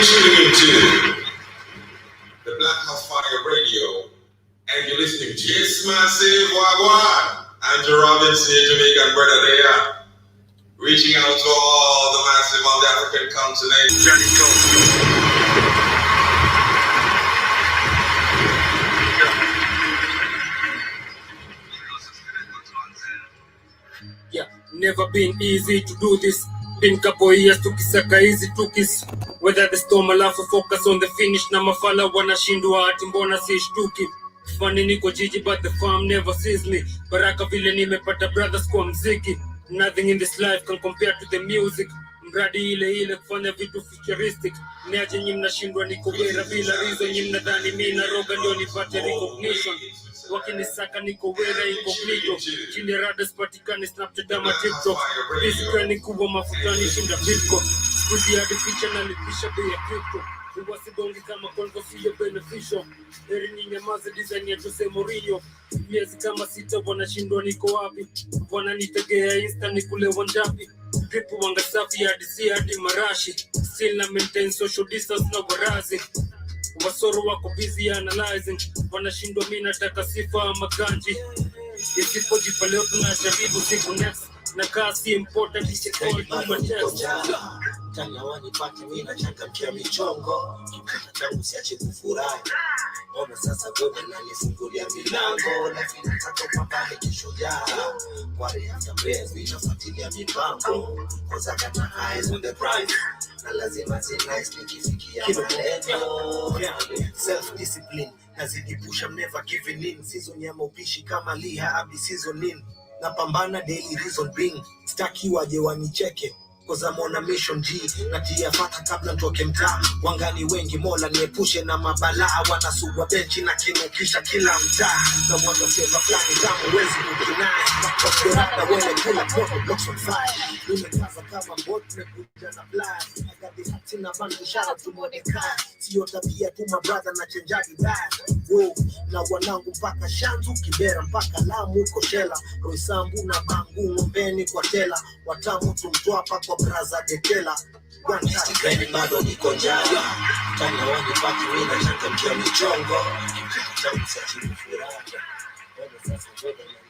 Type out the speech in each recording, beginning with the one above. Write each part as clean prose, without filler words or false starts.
you're tuning into the Black House Fire Radio, and you're listening to Yes Massive Wagwan. Andrew Robinson, your Jamaican brother there, reaching out to all the massive on the African continent. Johnny Yeah, never been easy to do this. Been couple years tukisaka easy tukis. Whether the storm alafu focus on the finish. Na mafala wanashindwa ati mbona sishtuki. Funny niko jiji but the farm never sees me. Baraka vile nimepata brothers kwa mziki. Nothing in this life can compare to the music. Mradi ile kufanya vitu futuristic. Niaje nyi mnashindwa niko wera bila reason. Nyi mnadhani mimi na roga ndio nipate recognition. Wakinisaka niko wera incognito. Chini rada sipatikani Snapchat ama TikTok. Basically kuwa mafutani shinda Bitcoin. Skuzi hadi picha na lipisha bei ya crypto. Uwasidongi kama kongo siyo beneficial. Heri ni nyamaze design ya Jose Mourinho. Miezi kama 6 wanashindwa niko wapi. Wananitegea Insta nikule wanjapi. Dripu wanga safi hadi marashi. Still na maintain social distance na warazi. Wasoro wako busy analyzing. Wanashindwa mimi nataka sifa ama ganji. Isipojipa leo tunajaribu siku next. Na kasi important isipoli kuma test. Tanya wanipate mimi na changamkia michongo. Kipata changu siache kufurahi. Ona sasa wewe nanifungulia milango. Life inataka upambane kishujaa. Wale after prayers ninafuatilia mipango. Cause I got my eyes on the prize. Na lazima zi nice nikifikia malengo. Self discipline nazidi push, I'm never giving in. Season ya maupishi kama liha abi season in. Napambana daily reason being. Staki waje wanicheke. Cause I'm on a mission G. Natia fata kabla ntoke mtaa. Wangani wengi mola niepushe na mabalaa. Wanasugwa benchi na kinukisha kila mtaa. Na mwanda seva flani kama wezi mkinai. Wakorata wele kula koto blocks on fire. Nimekaza kama bot mekuja na blast. Agadi hati na bandu shara tumodeka. Siyo tabia tu mabrother na chenjagi bad. Wow, na wanangu mpaka Shanzu, Kibera mpaka Lamu, Koshela, Roysambu na Bangu, Ngombeni kwa Tela. Watamu tumtwapa kwa braza dekela. Wanishtikeni bado niko njaya. Tanya wanipati wina changamkia michongo. Changu siachi kufuraha.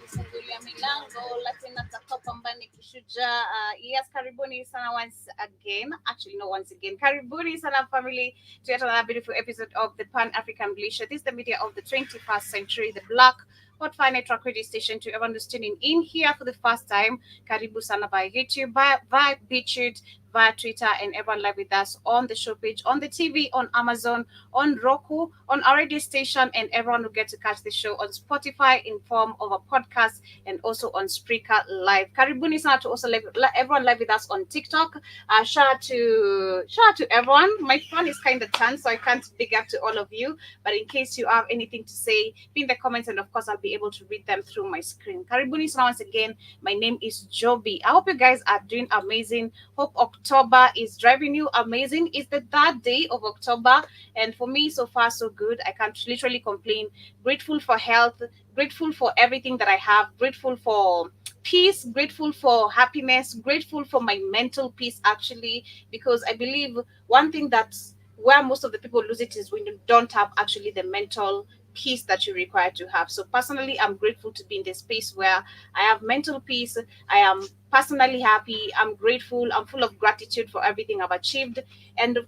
Fungulia milango lakini atakapambana kishujaa. Yes, karibuni sana once again. Actually, no, once again. Karibuni sana family to yet another beautiful episode of the Pan-African Militia. This is the media of the 21st century, the Black Hot Fire Network radio station. To everyone who's tuning in here for the first time, karibu sana by YouTube, via BitChute, via Twitter, and everyone live with us on the show page, on the TV, on Amazon, on Roku, on our radio station, and everyone who gets to catch the show on Spotify in form of a podcast and also on Spreaker Live. Karibuni sana to also everyone live with us on TikTok. Shout out to everyone. My phone is kind of turned, so I can't big up to all of you. But in case you have anything to say, pin the comments, and of course I'll be able to read them through my screen. Karibuni sana once again. My name is Joby. I hope you guys are doing amazing. Hope October is driving you amazing. It's the 3rd day of October, and for me, so far so good. I can't literally complain. Grateful for health, grateful for everything that I have, grateful for peace, grateful for happiness, grateful for my mental peace actually, because I believe one thing that's where most of the people lose it is when you don't have actually the mental peace that you require to have. So personally, I'm grateful to be in this space where I have mental peace. I am personally happy. I'm grateful. I'm full of gratitude for everything I've achieved and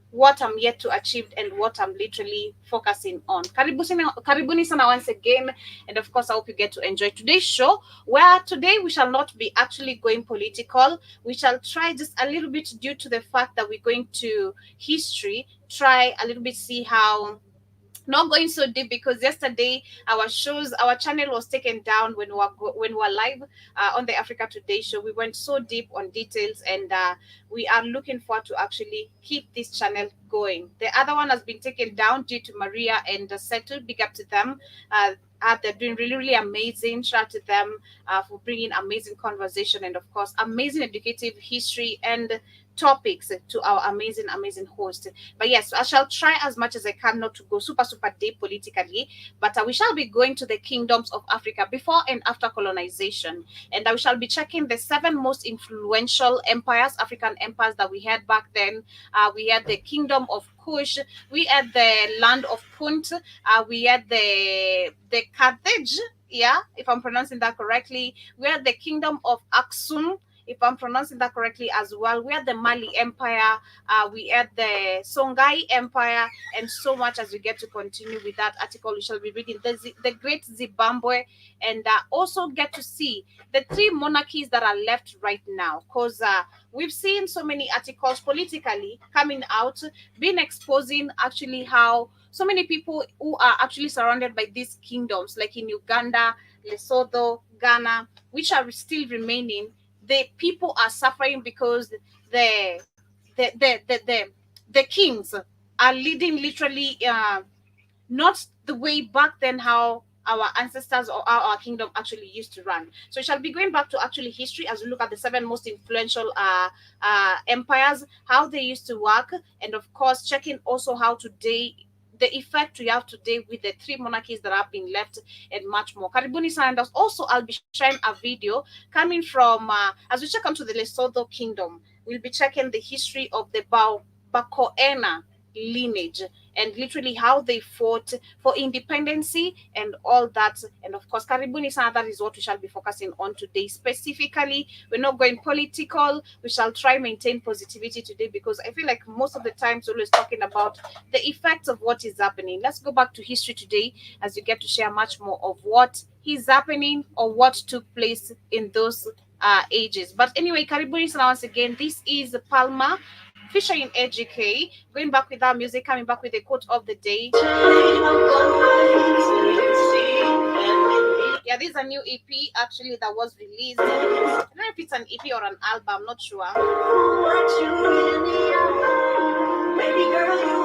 what I'm yet to achieve and what I'm literally focusing on. Karibuni sana once again. And of course, I hope you get to enjoy today's show, where today we shall not be actually going political. We shall try just a little bit, due to the fact that we're going to history, try a little bit, see how, not going so deep, because yesterday our channel was taken down when we were live on the Africa Today show. We went so deep on details, and we are looking forward to actually keep this channel going. The other one has been taken down due to Maria and Setu. Big up to them. They're doing really, really amazing. Shout out to them for bringing amazing conversation and, of course, amazing educative history and topics to our amazing host. But yes, I shall try as much as I can not to go super deep politically, but we shall be going to the kingdoms of Africa before and after colonization, and we shall be checking the 7 most influential empires, African empires that we had back then. We had the kingdom of Kush, we had the land of Punt, we had the Carthage, yeah, if I'm pronouncing that correctly. We had the kingdom of Aksum, if I'm pronouncing that correctly as well. We had the Mali Empire, we had the Songhai Empire, and so much as we get to continue with that article. We shall be reading the Great Zimbabwe, and also get to see the 3 monarchies that are left right now. Because we've seen so many articles politically coming out, been exposing actually how so many people who are actually surrounded by these kingdoms, like in Uganda, Lesotho, Ghana, which are still remaining, the people are suffering because the the the the the, the kings are leading literally not the way back then how our ancestors or our kingdom actually used to run. So we shall be going back to actually history as we look at the 7 most influential empires, how they used to work, and of course checking also how today the effect we have today with the 3 monarchies that have been left, and much more. Karibuni sana. Also, I'll be sharing a video coming from as we check onto the Lesotho kingdom. We'll be checking the history of the Bakoena lineage, and literally how they fought for independency and all that. And of course, Karibuni sana, that is what we shall be focusing on today. Specifically, we're not going political. We shall try maintain positivity today, because I feel like most of the times we're always talking about the effects of what is happening. Let's go back to history today as we get to share much more of what is happening or what took place in those ages. But anyway, Karibuni sana once again. This is Palma featuring AGK, going back with our music, coming back with the quote of the day. Yeah, this is a new EP actually that was released. I don't know if it's an EP or an album, I'm not sure. Baby girl, you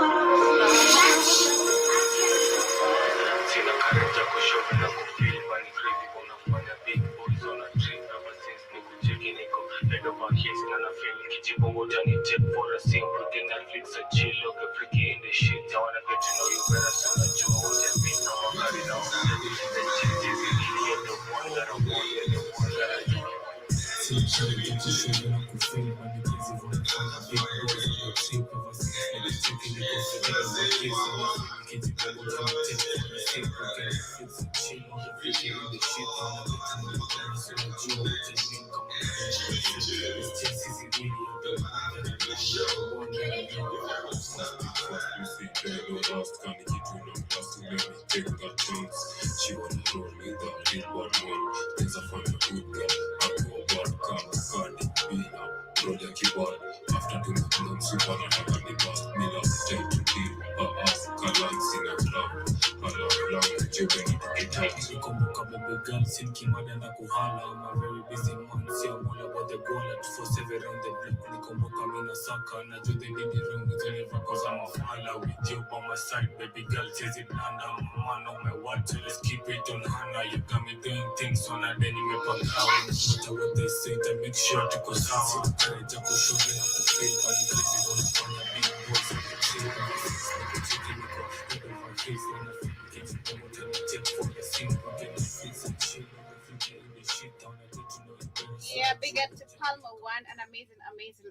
Yeah, big up to Palma One, an amazing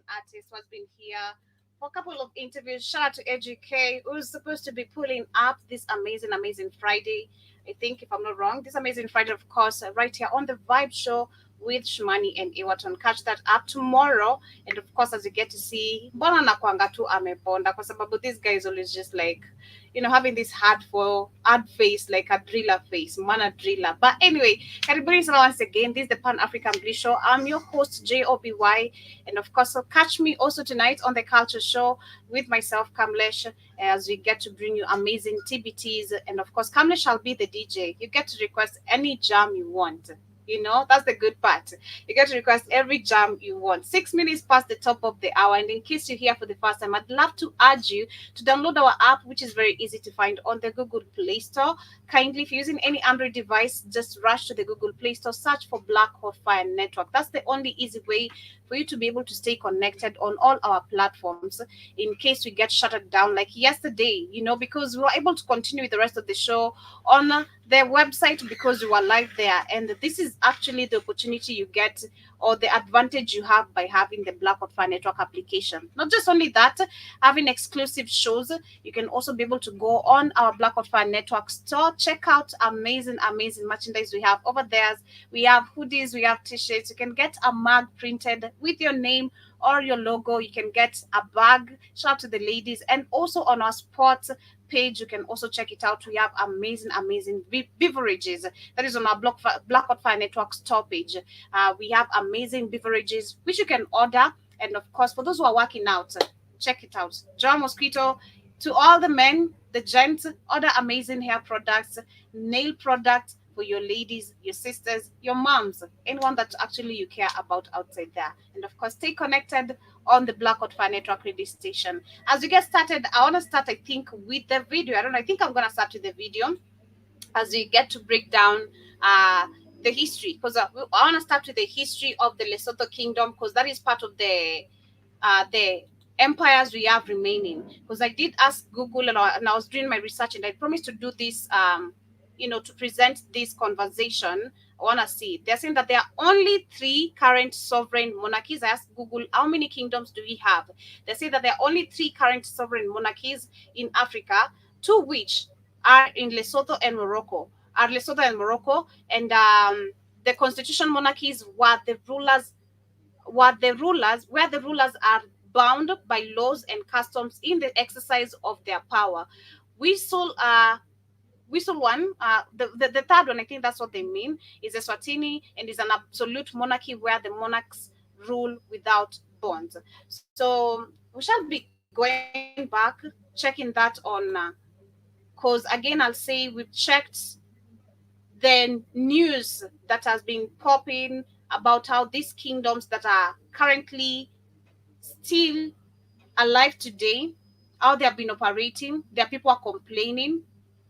artist who has been here for a couple of interviews. Shout out to EduK, who's supposed to be pulling up this amazing Friday. I think, if I'm not wrong, this amazing Friday, of course, right here on the Vibe Show with Shumani and Ewaton. Catch that up tomorrow. And of course, as you get to see, Bona nakwanga tu ameponda, kwa sababu this guy is always just like, having this hard face, like a driller face, mana driller. But anyway, karibuni sana once again. This is the Pan African Bliss Show. I'm your host, JOBY. And of course, so catch me also tonight on the Culture Show with myself, Kamlesh, as we get to bring you amazing TBTs. And of course, Kamlesh shall be the DJ. You get to request any jam you want. You know, that's the good part. You get to request every jam you want. 6 minutes past the top of the hour. And in case you're here for the first time, I'd love to urge you to download our app, which is very easy to find on the Google Play Store. Kindly, if you're using any Android device, just rush to the Google Play Store, search for Black Hot Fire Network. That's the only easy way for you to be able to stay connected on all our platforms in case we get shuttered down like yesterday, you know, because we were able to continue with the rest of the show on their website because we were live there. And this is actually the opportunity you get or the advantage you have by having the Black Hot Fire Network application. Not just only that, having exclusive shows, you can also be able to go on our Black Hot Fire Network store, check out amazing merchandise we have over there. We have hoodies, we have t-shirts. You can get a mug printed with your name or your logo. You can get a bag. Shout out to the ladies. And also on our sports page, you can also check it out. We have amazing beverages. That is on our Black Hot Fire Network store page. We have amazing beverages which you can order. And of course, for those who are working out, check it out. Joy Mosquito, to all the men, the gents, other amazing hair products, nail products for your ladies, your sisters, your moms, anyone that actually you care about outside there. And of course, stay connected on the Black Hot Fire Network radio station. As we get started, I want to start, I think, with the video. I don't know, I think I'm going to start with the video as we get to break down the history. Because I want to start with the history of the Lesotho Kingdom, because that is part of the empires we have remaining. Because I did ask Google and I was doing my research and I promised to do this, to present this conversation. I want to see. They're saying that there are only 3 current sovereign monarchies. I asked Google, how many kingdoms do we have? They say that there are only 3 current sovereign monarchies in Africa, 2 which are in Lesotho and Morocco. And the constitutional monarchies where the rulers are bound by laws and customs in the exercise of their power. Whistle one, the third one, I think that's what they mean, is Eswatini, and is an absolute monarchy where the monarchs rule without bonds. So we shall be going back, checking that on, because again, I'll say we've checked the news that has been popping about how these kingdoms that are currently still alive today, how they have been operating. Their people are complaining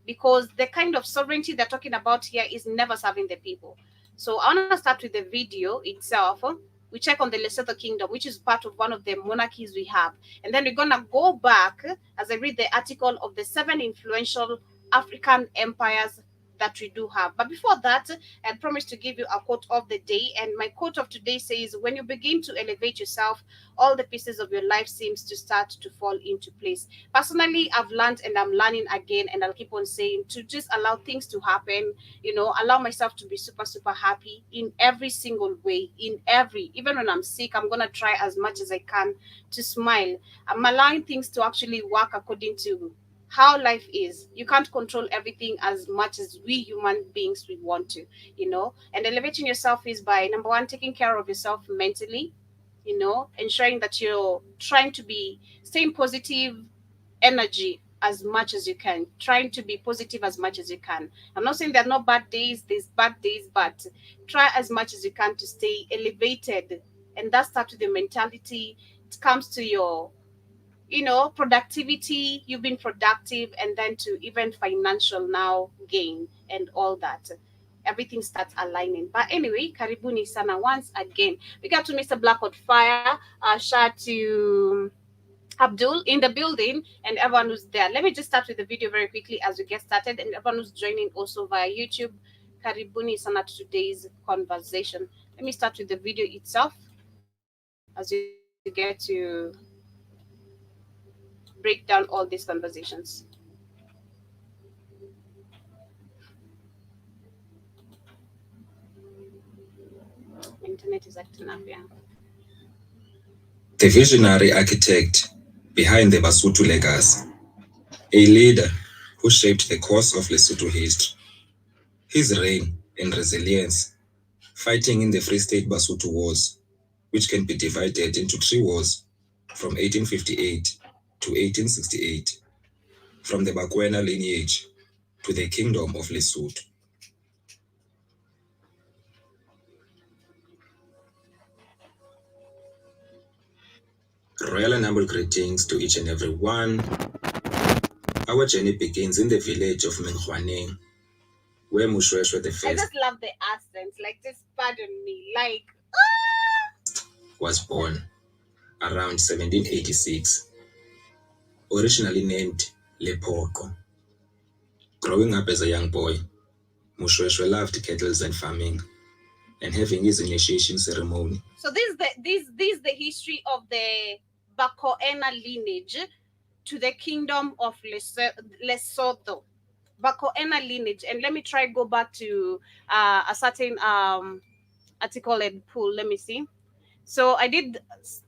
because the kind of sovereignty they're talking about here is never serving the people. So I want to start with the video itself. We check on the Lesotho Kingdom, which is part of one of the monarchies we have. And then we're going to go back as I read the article of the 7 influential African empires that we do have. But before that, I promised to give you a quote of the day. And my quote of today says, when you begin to elevate yourself, all the pieces of your life seems to start to fall into place. Personally, I've learned and I'm learning again, and I'll keep on saying to just allow things to happen, allow myself to be super happy in every single way, even when I'm sick, I'm going to try as much as I can to smile. I'm allowing things to actually work according to how life is. You can't control everything as much as we human beings we want to, and elevating yourself is by number 1, taking care of yourself mentally, ensuring that you're trying to be staying positive energy as much as you can, trying to be positive as much as you can. I'm not saying there are no bad days, there's bad days, but try as much as you can to stay elevated. And that starts with the mentality. It comes to your productivity, you've been productive, and then to even financial now gain and all that. Everything starts aligning. But anyway, karibuni sana once again. We got to Mr. Black Hot Fire, shout to Abdul in the building, and everyone who's there. Let me just start with the video very quickly as we get started, and everyone who's joining also via YouTube. Karibuni sana to today's conversation. Let me start with the video itself as you get to break down all these conversations. Internet is acting up, yeah. The visionary architect behind the Basotho legacy, a leader who shaped the course of Lesotho history. His reign and resilience, fighting in the Free State Basotho Wars, which can be divided into 3 wars from 1858 to 1868, from the Bakwena lineage to the Kingdom of Lesotho. Royal and humble greetings to each and every one. Our journey begins in the village of Menghuaneng, where Mushweshwe the I First just love the accents. Like, just pardon me. Like, was born around 1786, originally named Lepoko. Growing up as a young boy, Mushweshwe loved cattle and farming, and having his initiation ceremony. so this is the history of the Bakoena lineage to the kingdom of Lesotho. Bakoena lineage, and let me try go back to a certain article and pull. Let me see. So I did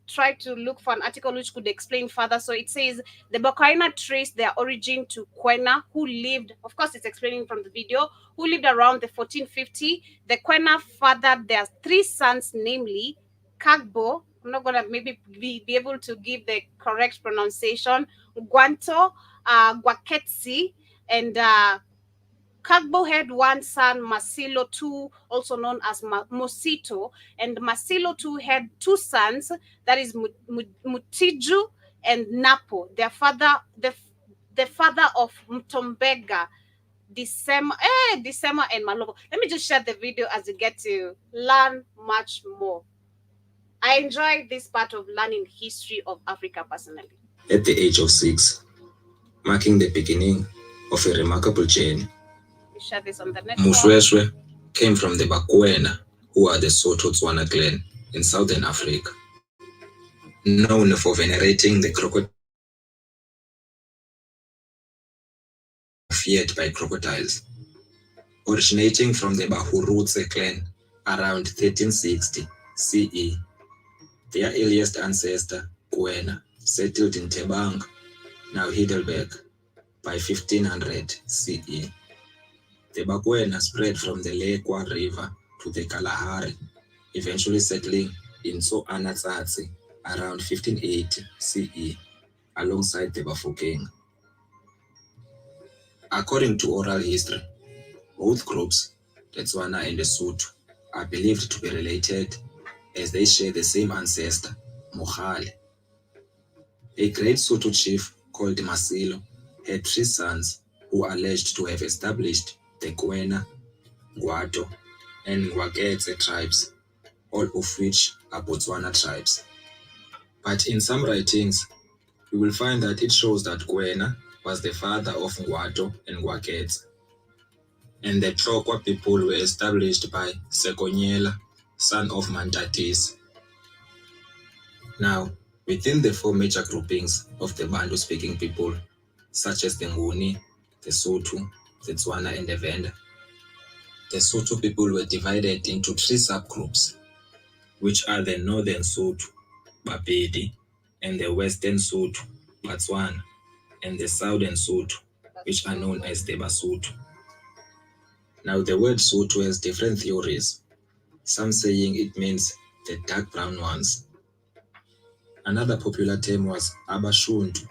try to look for an article which could explain further. So it says the Bakoena trace their origin to Kwena, who lived, of course it's explaining from the video, who lived around the 1450. The Kwena fathered their 3 sons, namely Kagbo, I'm not gonna maybe be able to give the correct pronunciation, Guanto, Gwaketsi, and Kagbo had one son, Masilo II, also known as Mosito, and Masilo II had 2 sons, that is Mutiju and Napo. Their father, the father of Mtombega, December and Malobo. Let me just share the video as you get to learn much more. I enjoy this part of learning history of Africa personally. At the age of 6, marking the beginning of a remarkable journey, Share this on the network. Mushweshwe came from the Bakwena, who are the Soto-Tswana clan in southern Africa, known for venerating the crocodile feared by crocodiles. Originating from the Bahurutse clan around 1360 CE, their earliest ancestor, Kwena, settled in Tebang, now Heidelberg, by 1500 CE. The Bakwena spread from the Lekwa River to the Kalahari, eventually settling in Soanatsatsi around 1580 CE, alongside the Bafokeng. According to oral history, both groups, the Tswana and the Sotho, are believed to be related as they share the same ancestor, Mogale. A great Sotho chief called Masilo had 3 sons who are alleged to have established the Kwena, Ngwato, and Ngwaketse tribes, all of which are Botswana tribes. But in some writings, we will find that it shows that Kwena was the father of Ngwato and Ngwaketse, and the Tlokwa people were established by Sekonyela, son of Mantatis. Now, within the 4 major groupings of the Bantu-speaking people, such as the Nguni, the Sotho, the Tswana, and the Venda, the Sotho people were divided into 3 subgroups, which are the Northern Sotho, Bapedi, and the Western Sotho, Batswana, and the Southern Sotho, which are known as the Basotho. Now, the word Sotho has different theories, some saying it means the dark brown ones. Another popular term was Abashuntu,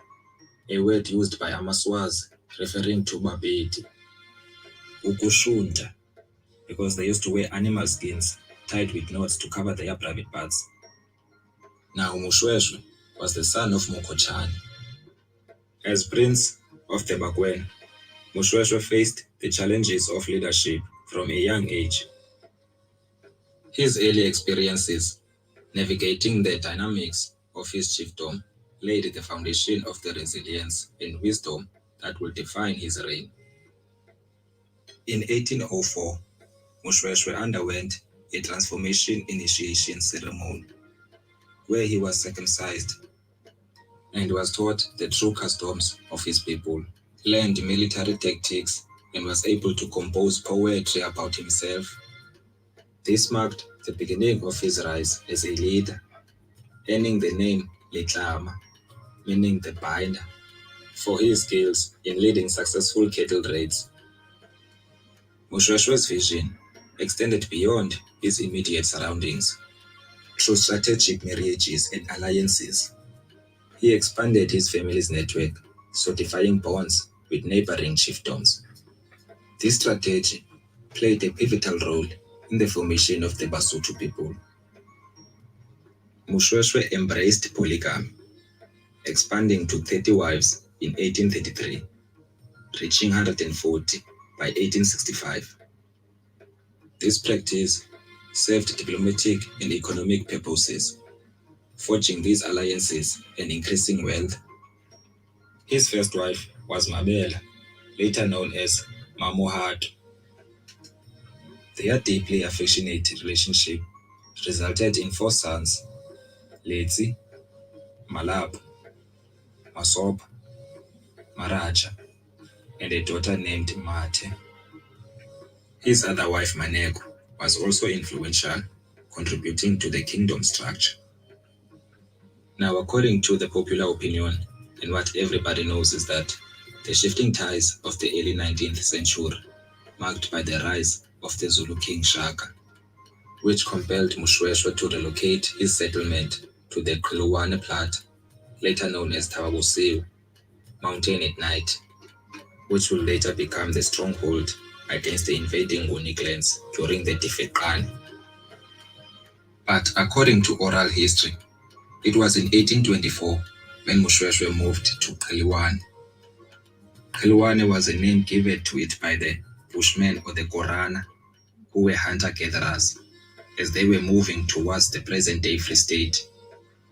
a word used by Amaswazi referring to Bapedi. Ukushunta, because they used to wear animal skins tied with knots to cover their private parts. Now, Mushweshwe was the son of Mokochani. As prince of the Bakwena, Mushweshwe faced the challenges of leadership from a young age. His early experiences navigating the dynamics of his chiefdom laid the foundation of the resilience and wisdom that will define his reign. In 1804, Mushweshwe underwent a transformation initiation ceremony, where he was circumcised and was taught the true customs of his people, learned military tactics, and was able to compose poetry about himself. This marked the beginning of his rise as a leader, earning the name Letlama, meaning the binder, for his skills in leading successful cattle raids. Mushweshwe's vision extended beyond his immediate surroundings. Through strategic marriages and alliances, he expanded his family's network, solidifying bonds with neighboring chiefdoms. This strategy played a pivotal role in the formation of the Basotho people. Mushweshwe embraced polygamy, expanding to 30 wives in 1833, reaching 140 by 1865. This practice served diplomatic and economic purposes, forging these alliances and increasing wealth. His first wife was Mabela, later known as Almohad. Their deeply affectionate relationship resulted in 4 sons: Letsi, Malap, Masop, Maracha, and a daughter named Mate. His other wife Maneko was also influential, contributing to the kingdom structure. Now, according to the popular opinion, and what everybody knows is that the shifting tides of the early 19th century, marked by the rise of the Zulu king Shaka, which compelled Moshoeshoe to relocate his settlement to the Qhilowane Plateau, later known as Thaba mountain at night, which will later become the stronghold against the invading Nguni clans during the Difeqane. But according to oral history, it was in 1824 when Moshoeshoe moved to Qhilowane. Qhilowane was a name given to it by the Bushmen or the Korana, who were hunter-gatherers, as they were moving towards the present-day Free State.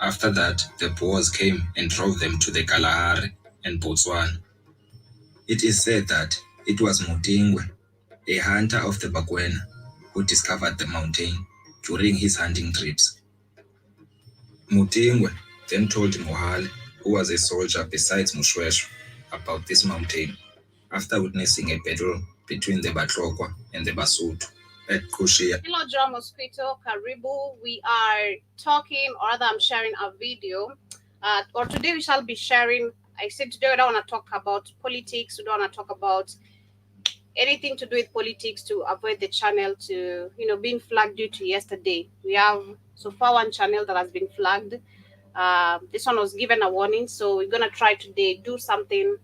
After that, the Boers came and drove them to the Kalahari and Botswana. It is said that it was Mutingwe, a hunter of the Bakwena, who discovered the mountain during his hunting trips. Mutingwe then told Mohale, who was a soldier besides Moshoeshoe, about this mountain after witnessing a battle between the Batlokwa and the Basotho at Kush. Hello, John Mosquito, Karibu. We are talking, or rather, I'm sharing a video. Or today we shall be sharing. I said today we don't want to talk about politics. We don't want to talk about anything to do with politics to avoid the channel to, being flagged due to yesterday. We have so far one channel that has been flagged. This one was given a warning, so we're gonna try today do something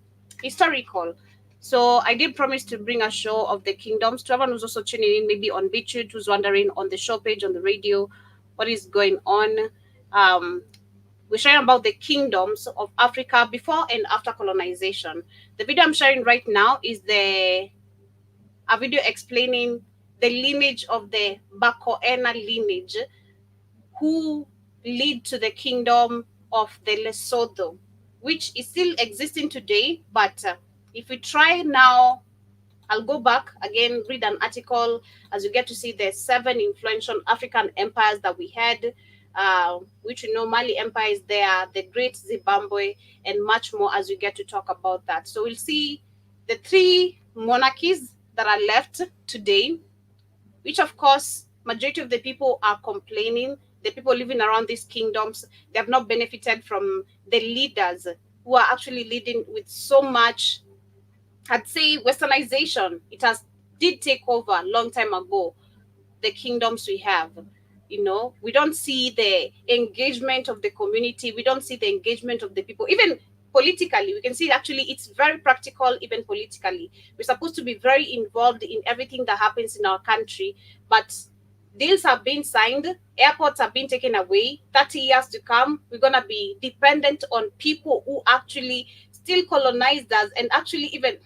historical. So I did promise to bring a show of the kingdoms to everyone who's also tuning in, maybe on BitChute, who's wondering on the show page on the radio what is going on. We're sharing about the kingdoms of Africa before and after colonization. The video I'm sharing right now is a video explaining the lineage of the Bakoena lineage, who lead to the kingdom of the Lesotho, which is still existing today. But if we try now, I'll go back again, read an article as you get to see the 7 influential African empires that we had, which we know Mali Empire is there, the Great Zimbabwe, and much more as we get to talk about that. So we'll see the 3 monarchies that are left today, which of course, majority of the people are complaining. The people living around these kingdoms, they have not benefited from the leaders who are actually leading with so much, I'd say, westernization. It did take over a long time ago, the kingdoms we have. We don't see the engagement of the community. We don't see the engagement of the people. Even politically, we can see actually it's very practical, even politically. We're supposed to be very involved in everything that happens in our country, but deals have been signed, airports have been taken away. 30 years to come, we're going to be dependent on people who actually still colonized us, and actually even,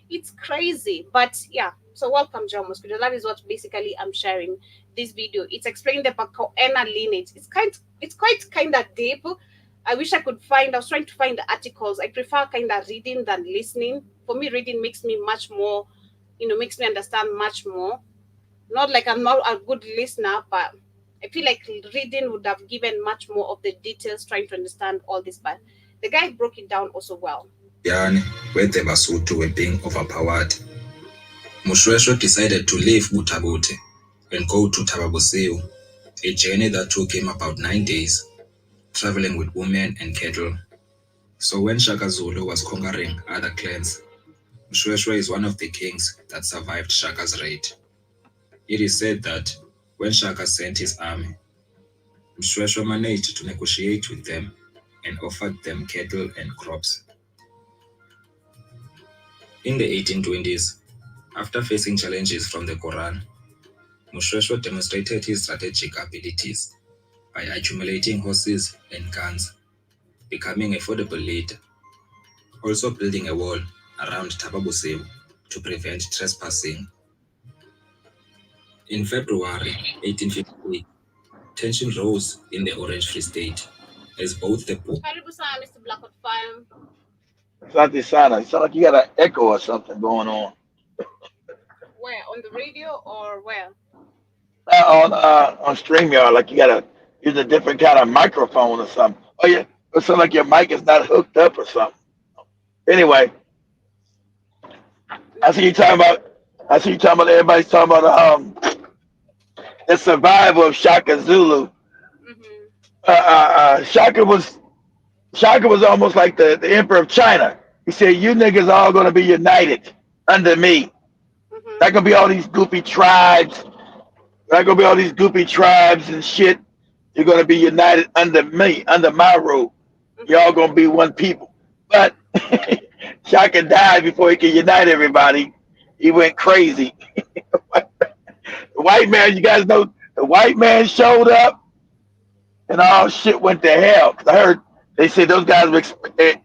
it's crazy. But yeah, so welcome, John Mosquito. That is what basically I'm sharing this video. It's explaining the Bakoena lineage. It's quite kind of deep. I wish I could I was trying to find the articles. I prefer kind of reading than listening. For me, reading makes me much more, makes me understand much more. Not like I'm not a good listener, but I feel like reading would have given much more of the details, trying to understand all this. But the guy broke it down also well. Where the Basotho were being overpowered, Moshoeshoe decided to leave Butabote and go to Thaba, a journey that took him about 9 days, traveling with women and cattle. So when Shaka Zulu was conquering other clans, Moshoeshoe is one of the kings that survived Shaka's raid. It is said that when Shaka sent his army, Moshoeshoe managed to negotiate with them and offered them cattle and crops. In the 1820s, after facing challenges from the Quran, Moshoeshoe demonstrated his strategic abilities by accumulating horses and guns. becoming a affordable leader, also building a wall around Thaba to prevent trespassing. In February 1858, tension rose in the Orange Free State as both the Karibu sana, Mr. Blackwood Farm. It's not this sound. It sounds like you got an echo or something going on. Where? On the radio or where? On StreamYard, like you gotta use a different kind of microphone or something. Oh yeah, it sounds like your mic is not hooked up or something. Anyway, I see you talking about. I see you talking about. Everybody's talking about the survival of Shaka Zulu. Mm-hmm. Shaka was almost like the emperor of China. He said, "You niggas all gonna be united under me. Mm-hmm. Not gonna be all these goofy tribes. Not gonna be all these goofy tribes and shit. You're gonna be united under me, under my rule. Y'all gonna be one people." But Shaka died before he could unite everybody. He went crazy. The white man, you guys know, the white man showed up and all shit went to hell. 'Cause I heard they said those guys were getting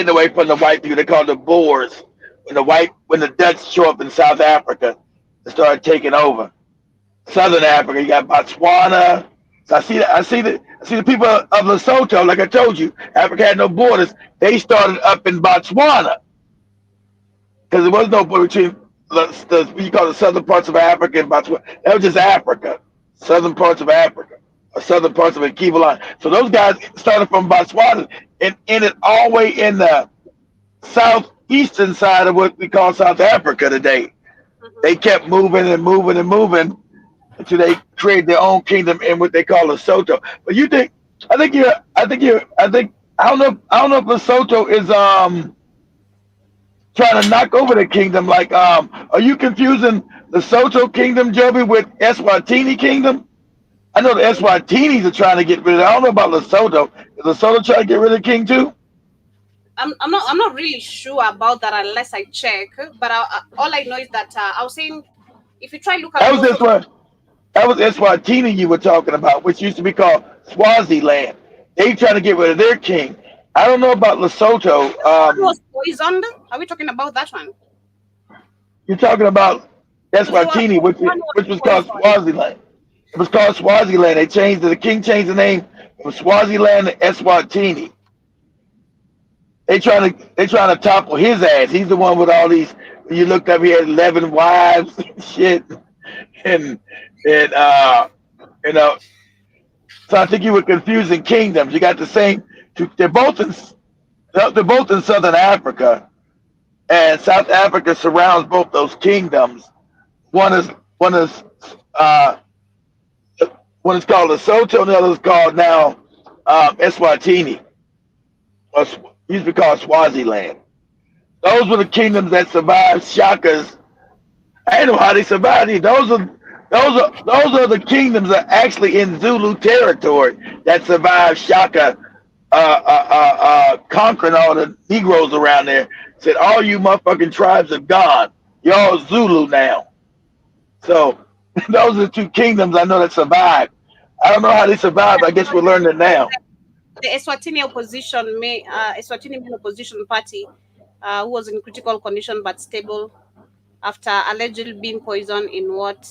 away from the white people. They called the Boers. When the Dutch show up in South Africa and started taking over Southern Africa, you got Botswana. So I see the people of Lesotho. Like I told you, Africa had no borders. They started up in Botswana because there was no border between what you call the southern parts of Africa and Botswana. That was just Africa, southern parts of Africa, or southern parts of Equivalent. So those guys started from Botswana and ended all the way in the southeastern side of what we call South Africa today. They kept moving and moving and moving until they created their own kingdom in what they call Lesotho. But I don't know if Lesotho is trying to knock over the kingdom. Like, are you confusing Lesotho kingdom, Joby, with Eswatini kingdom? I know the Eswatinis are trying to get rid of it. I don't know about Lesotho. Is Lesotho trying to get rid of the king too? I'm not really sure about that unless I check. But all I know is that I was saying, if you try look at that was Eswatini you were talking about, which used to be called Swaziland. They trying to get rid of their king. I don't know about Lesotho. Was poisoned. Are we talking about that one? You're talking about Eswatini, which was called Swaziland. It was called Swaziland. The king changed the name from Swaziland to Eswatini. They trying to topple his ass. He's the one with all these. When you looked up, he had 11 wives and shit, and you know. So I think you were confusing kingdoms. You got the same. They're both in Southern Africa, and South Africa surrounds both those kingdoms. One is called Lesotho, and the other is called now Eswatini, or used to be called Swaziland. Those were the kingdoms that survived Shaka's. I don't know how they survived these. Those are the kingdoms that are actually in Zulu territory that survived Shaka conquering all the Negroes around there. Said, all you motherfucking tribes are gone. Y'all Zulu now. So those are the two kingdoms I know that survived. I don't know how they survived. I guess we're learning it now. The Eswatini main opposition party, who was in critical condition but stable after allegedly being poisoned in what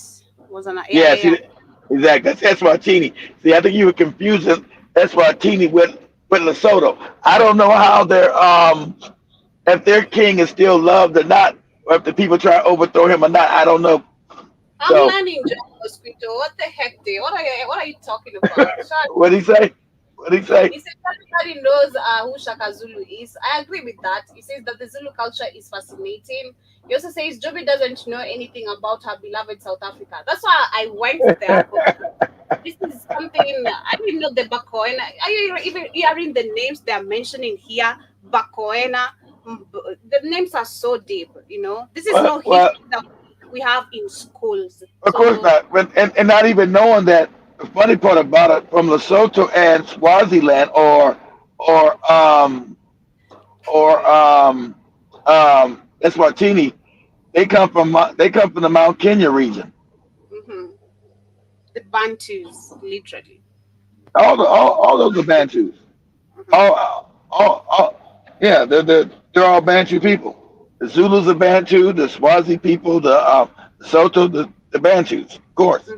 was an exactly. That's Eswatini. See, I think you were confusing Eswatini with Lesotho. I don't know how if their king is still loved or not, or if the people try to overthrow him or not. I don't know. I'm learning, Mosquito. What the heck, dude? What are you talking about? What did he say? He said everybody knows who Shaka Zulu is. I agree with that. He says that the Zulu culture is fascinating. He also says Joby doesn't know anything about her beloved South Africa. That's why I went there. This is something I didn't know the Bakoena. Are you even hearing the names they are mentioning here? Bakoena. The names are so deep, you know. This is no history that we have in schools. Of course not. And not even knowing that. The funny part about it, from Lesotho and Swaziland, or Eswatini, they come from the Mount Kenya region. Mm-hmm. The Bantus, literally. All those are Bantus. Yeah, they're all Bantu people. The Zulus are Bantu, the Swazi people, the Soto, the Bantus, of course.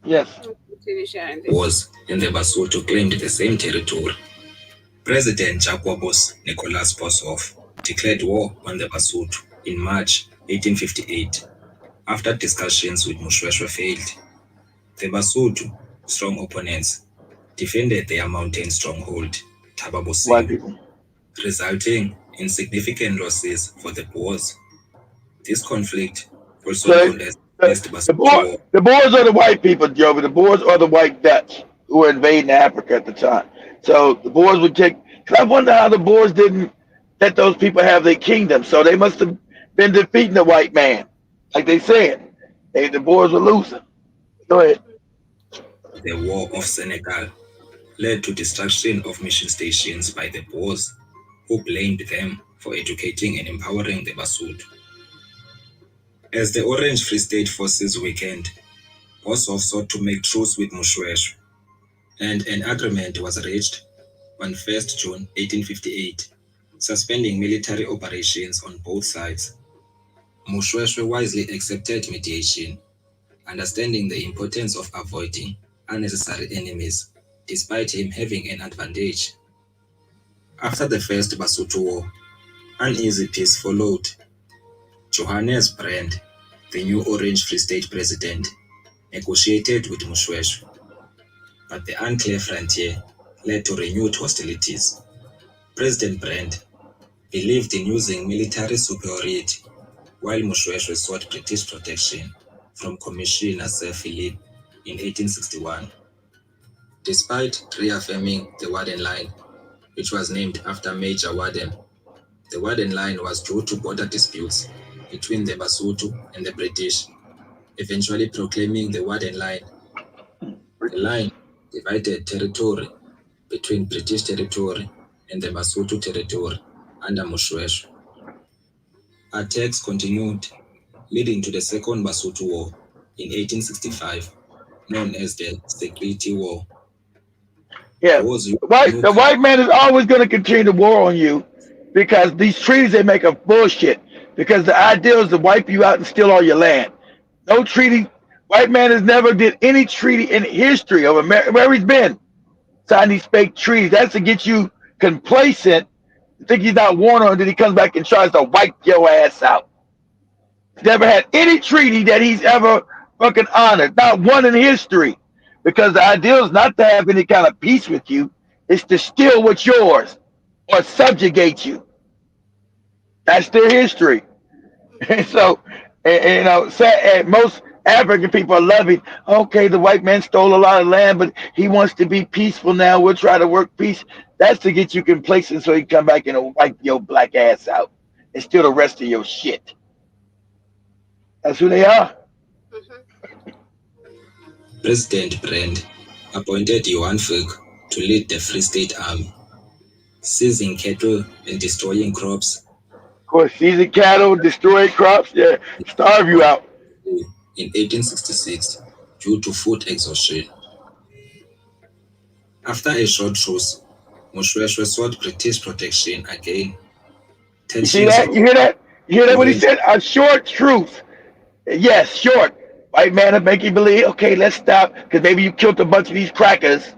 Yes. Continue sharing this. Was and the Basotho claimed the same territory. President Jacobus Nicholas Boshoff declared war on the Basotho in March 1858 after discussions with Mushweshwe failed. The Basotho, strong opponents, defended their mountain stronghold, White Tababoseu, people. resulting in significant losses for the Boers. This conflict, also So known as the First Basotho War, the Boers are the white people, Joe. The Boers are the white Dutch who were invading Africa at the time. So the Boers would take. Cause I wonder how the Boers didn't let those people have their kingdom. So they must have been defeating the white man, like they said. The Boers were losing. Go ahead. the War of Senegal, led to destruction of mission stations by the Boers, who blamed them for educating and empowering the Basotho. As the Orange Free State forces weakened, Boshoff sought to make truce with Mushweshwe, and an agreement was reached on 1st June 1858, suspending military operations on both sides. Mushweshwe wisely accepted mediation, understanding the importance of avoiding unnecessary enemies, despite him having an advantage. After the First Basotho War, uneasy peace followed. Johannes Brand, the new Orange Free State president, negotiated with Mushweshwe, but the unclear frontier led to renewed hostilities. President Brand believed in using military superiority, while Mushweshwe sought British protection from Commissioner Sir Philip in 1861. Despite reaffirming the Warden Line, which was named after Major Warden, the Warden Line was due to border disputes between the Basotho and the British, eventually proclaiming the Warden Line. The line divided territory between British territory and the Basotho territory under Mushweshwe. Attacks continued, leading to the Second Basotho War in 1865, known as the Security War. Yeah, the white man is always going to continue to war on you because these treaties they make are bullshit. Because the idea is to wipe you out and steal all your land. No treaty. White man has never did any treaty in history of America where he's been. Sign these fake treaties. That's to get you complacent. Think he's not warned on, then he comes back and tries to wipe your ass out. He's never had any treaty that he's ever fucking honored. Not one in history. Because the idea is not to have any kind of peace with you. It's to steal what's yours or subjugate you. That's their history. And so, and most African people are loving, okay, the white man stole a lot of land, but he wants to be peaceful now. We'll try to work peace. That's to get you complacent so he can come back and wipe your black ass out and steal the rest of your shit. That's who they are. President Brand appointed Johan Fig to lead the Free State Army, seizing cattle and destroying crops. Of course, seizing cattle, destroying crops, yeah, starve you out. In 1866, due to food exhaustion. After a short truce, Mushweshwe sought British protection again. You see that? You hear that? You hear that? What he said? A short truce. Yes, short. White man will make you believe, okay, let's stop, because maybe you killed a bunch of these crackers.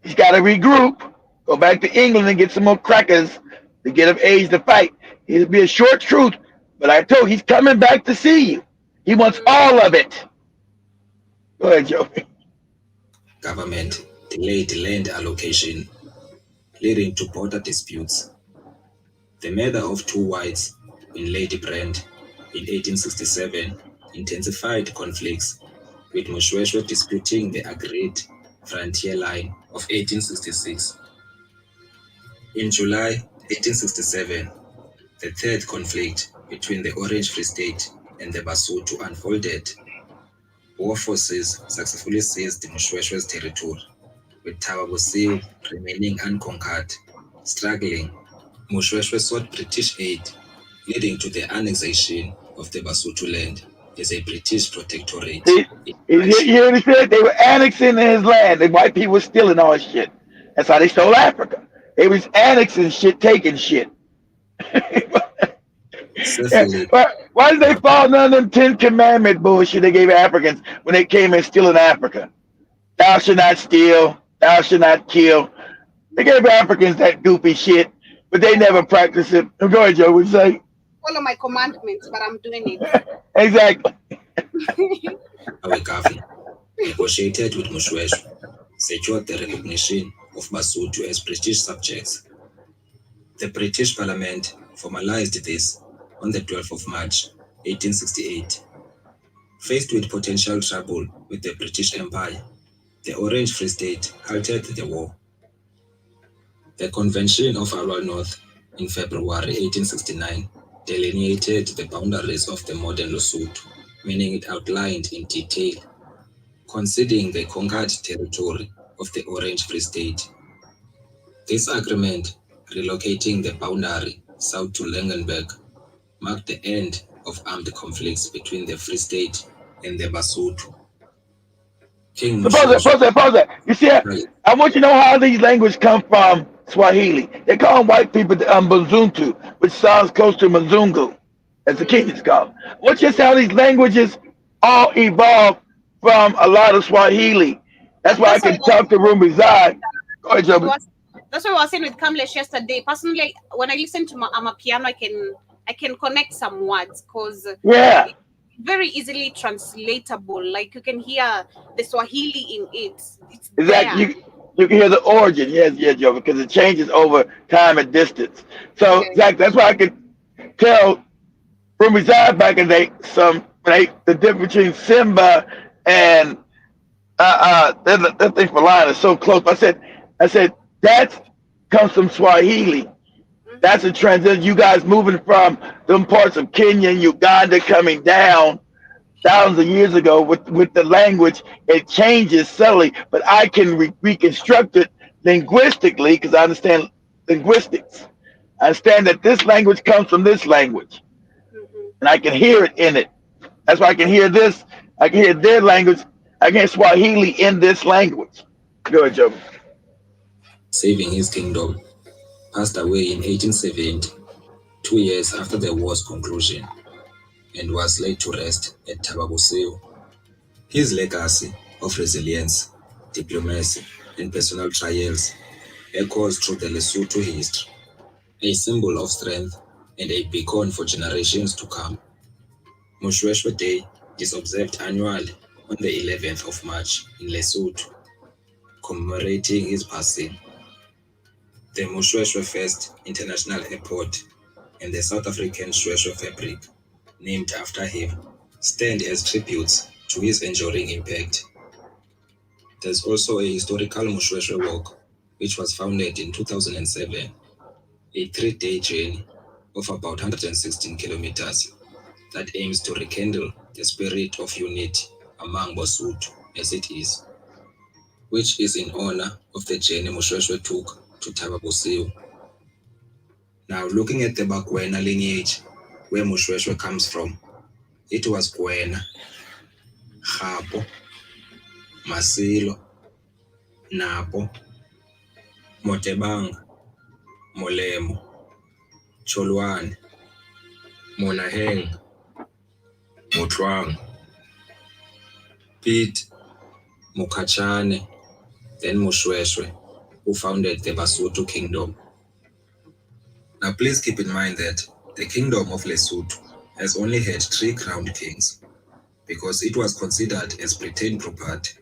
He's got to regroup, go back to England and get some more crackers to get of age to fight. It'll be a short truce, but I told you, he's coming back to see you. He wants all of it. Go ahead, Joe. Government delayed land allocation, leading to border disputes. The murder of two whites in Lady Brand in 1867 intensified conflicts, with Mushweshwe disputing the agreed frontier line of 1866. In July 1867, the third conflict between the Orange Free State and the Basotho unfolded. War forces successfully seized Mushweshwe's territory, with Tababoseu remaining unconquered. Struggling, Mushweshwe sought British aid, leading to the annexation of the Basotho land as a British protectorate. You hear what he said? They were annexing his land. The white people were stealing all his shit. That's how they stole Africa. It was annexing shit, taking shit. Certainly, Why did they follow none of them 10 commandment bullshit they gave Africans when they came and stealing Africa? Thou shalt not steal, thou shalt not kill. They gave Africans that goofy shit, but they never practiced it. Go ahead, Joe, what you say? Follow my commandments, but I'm doing it. Exactly. our government negotiated with Mushweshwe, secured the recognition of Basotho as British subjects. The British Parliament formalized this on the 12th of March, 1868. Faced with potential trouble with the British Empire, the Orange Free State halted the war. The Convention of Arua North in February 1869 delineated the boundaries of the modern Lesotho, meaning it outlined in detail, conceding the conquered territory of the Orange Free State. This agreement, relocating the boundary south to Langenberg, marked the end of armed conflicts between the Free State and the Basotho. King So pause that. You see, I want you to know how these languages come from Swahili. They call white people Mbunzuntu, which sounds close to Mzungu, as the Kenyans call. Watch just how these languages all evolved from a lot of Swahili. That's why I can talk to Rumizai. Go ahead, Joby. That's what I was saying with Kamlesh yesterday. Personally, when I listen to Amapiano, I can connect some words because yeah, very easily translatable. Like you can hear the Swahili in it. It's exactly. You can hear the origin, yes, Joe, because it changes over time and distance. So, Zach, that's why I could tell Rumizai back in the day the difference between Simba and that thing for lion is so close. I said that comes from Swahili. That's a transition. You guys moving from them parts of Kenya and Uganda coming down thousands of years ago with the language, it changes subtly, but I can reconstruct it linguistically because I understand linguistics. I understand that this language comes from this language, and I can hear it in it. That's why I can hear this. I can hear their language. I can hear Swahili in this language. Go ahead, Joe. Saving his kingdom, passed away in 1870, 2 years after the war's conclusion, and was laid to rest at Thaba Bosiu. His legacy of resilience, diplomacy, and personal trials echoes through the Lesotho history, a symbol of strength and a beacon for generations to come. Mushweshwe Day is observed annually on the 11th of March in Lesotho, commemorating his passing. The Mushweshwe First International Airport and the South African Shweshwe fabric, named after him, stand as tributes to his enduring impact. There's also a historical Mushweshwe Walk, which was founded in 2007, a 3-day journey of about 116 kilometers that aims to rekindle the spirit of unity among Basotho as it is, which is in honor of the journey Mushweshwe took to Thaba Bosiu. Now, looking at the Bakwena lineage, where Mushweshwe comes from, it was Kwena, Kgapo, Masilo, Napo, Motebang, Molemo, Cholwane, Monaheng, Motwang, Pete, Mukachane, then Mushweshwe, who founded the Basotho Kingdom. Now please keep in mind that the Kingdom of Lesotho has only had 3 crowned kings, because it was considered as Britain property,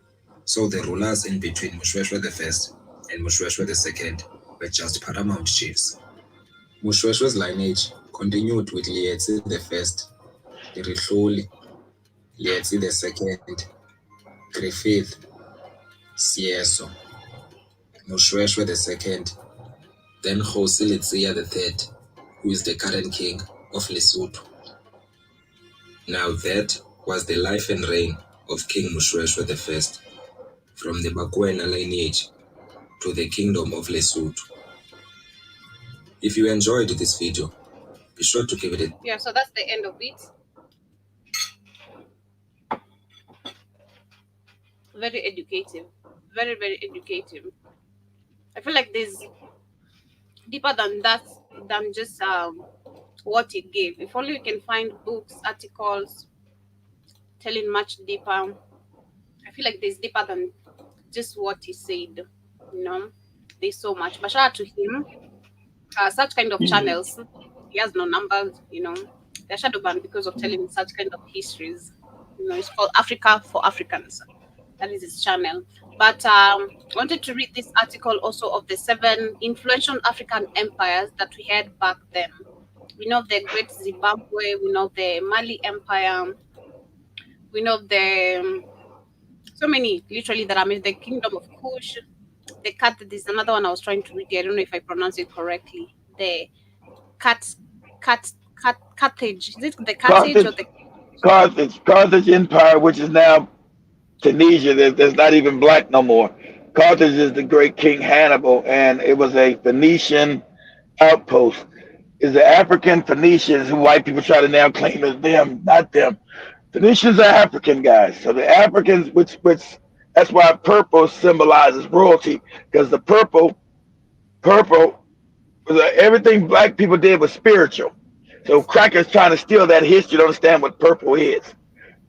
so the rulers in between Mushweshwe I and Mushweshwe II were just paramount chiefs. Mushweshwe's lineage continued with Lietzi I, Irihluli, Lietzi II, Griffith, Sieso, Mushweshwe II, then Kgosi Letsia III, who is the current king of Lesotho. Now that was the life and reign of King Mushweshwe I, from the Bakwena lineage to the Kingdom of Lesotho. If you enjoyed this video, be sure to give it a... Yeah, so that's the end of it. Very educative. Very, very educative. I feel like there's deeper than that, than just what it gave. If only we can find books, articles telling much deeper. I feel like there's deeper than just what he said. You know, there's so much. But shout out to him. Such kind of channels, he has no numbers. You know, they're shadow banned because of telling such kind of histories. You know, it's called Africa for Africans. That is his channel. But I wanted to read this article also of the 7 influential African empires that we had back then. We know the Great Zimbabwe, we know the Mali Empire, we know the so many literally that I mean the Kingdom of Kush, the cat. There's another one I was trying to read. I don't know if I pronounce it correctly. The cat, Carthage. Is it the Carthage or Carthage, the Carthage Empire, which is now Tunisia. There's not even black no more. Carthage is the great King Hannibal, and it was a Phoenician outpost. Is the African Phoenicians who white people try to now claim as them, not them. Phoenicians are African guys. So the Africans, which that's why purple symbolizes royalty, because the purple everything black people did was spiritual. So crackers trying to steal that history to understand what purple is.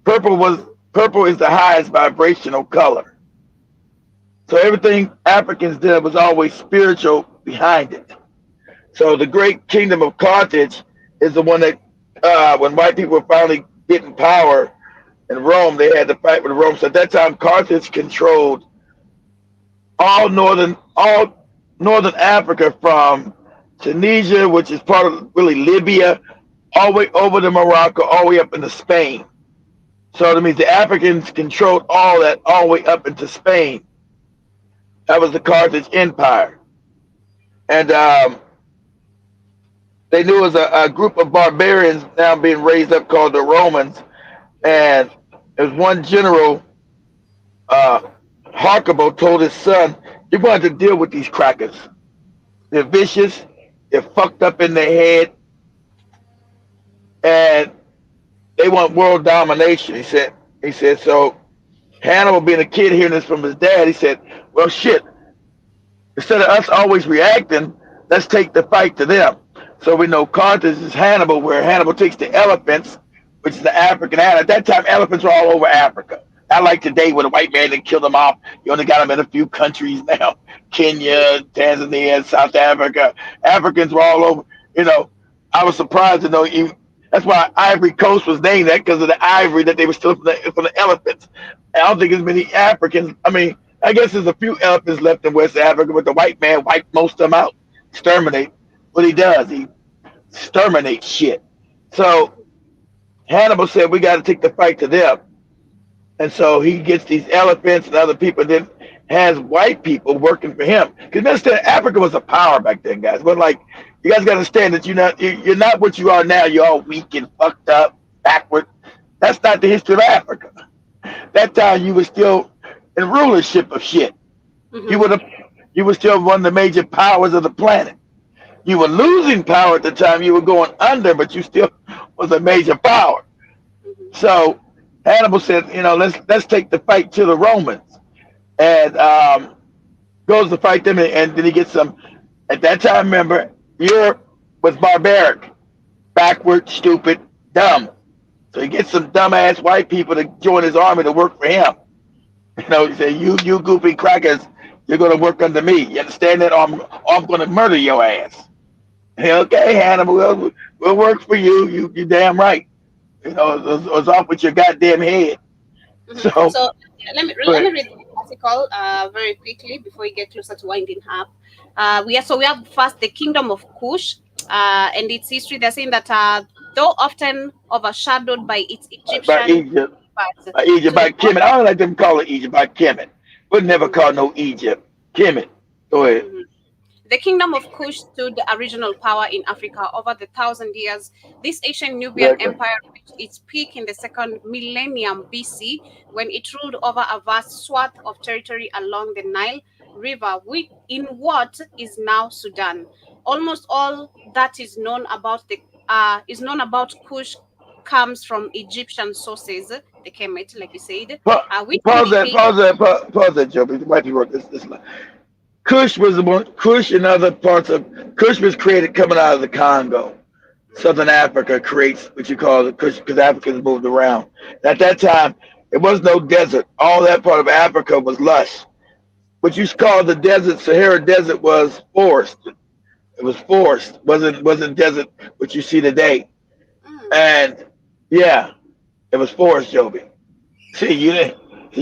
Purple is the highest vibrational color. So everything Africans did was always spiritual behind it. So the great kingdom of Carthage is the one that when white people were finally getting power in Rome, they had to fight with Rome. So at that time, Carthage controlled all northern Africa from Tunisia, which is part of really Libya, all the way over to Morocco, all the way up into Spain. So that means the Africans controlled all that all the way up into Spain. That was the Carthage Empire. And they knew it was a group of barbarians now being raised up called the Romans. And there was one general, uh, Harkabo, told his son, "You're going to deal with these crackers. They're vicious, they're fucked up in their head, and they want world domination." He said, so Hannibal, being a kid hearing this from his dad, he said, well, shit, instead of us always reacting, let's take the fight to them. So we know Carthage is Hannibal, where Hannibal takes the elephants, which is the African animal. At that time, elephants were all over Africa. Not like today, where the white man didn't kill them off. You only got them in a few countries now: Kenya, Tanzania, South Africa. Africans were all over. You know, I was surprised to know. That's why Ivory Coast was named that, because of the ivory that they were stealing from the elephants. I don't think there's many Africans. I mean, I guess there's a few elephants left in West Africa, but the white man wiped most of them out, exterminate. What he does, he exterminates shit. So Hannibal said, we got to take the fight to them. And so he gets these elephants and other people, then has white people working for him. Because understand, Africa was a power back then, guys. But like, you guys got to understand that you're not what you are now. You're all weak and fucked up, backward. That's not the history of Africa. That time you were still in rulership of shit. You mm-hmm. were you were still one of the major powers of the planet. You were losing power at the time. You were going under, but you still was a major power. Mm-hmm. So Hannibal said, let's take the fight to the Romans, and goes to fight them, and then he gets some. At that time, remember, Europe was barbaric, backward, stupid, dumb. So he gets some dumbass white people to join his army to work for him. He said, you goofy crackers, you're going to work under me. You understand that? Or I'm going to murder your ass. Okay, Hannibal, we'll work for you. You damn right. It's off with your goddamn head. Mm-hmm. So, So let but me read the article very quickly before we get closer to winding up. We have first the Kingdom of Kush and its history. They're saying that though often overshadowed by its by Egyptian Egypt, parts by Egypt, to the by north. Kemet. I don't like them call it Egypt, by Kemet. We'll never call no Egypt. Kemet. Go ahead. Mhm. The Kingdom of Kush stood the original power in Africa over the 1,000 years. This ancient Nubian Exactly. empire reached its peak in the second millennium BC when it ruled over a vast swath of territory along the Nile River, in what is now Sudan. Almost all that is known about Kush comes from Egyptian sources, the Kemet, like you said, Pa- which Pause that. indicate. Pause that. Pause that, Joe. Because white people wrote this. Kush was the one. Kush and other parts of Kush was created coming out of the Congo. Southern Africa creates what you call the Kush because Africans moved around. At that time, it was no desert. All that part of Africa was lush. What you call the desert, Sahara Desert, was forest. It was forest. Wasn't desert what you see today. And yeah, it was forest, Joby. See, you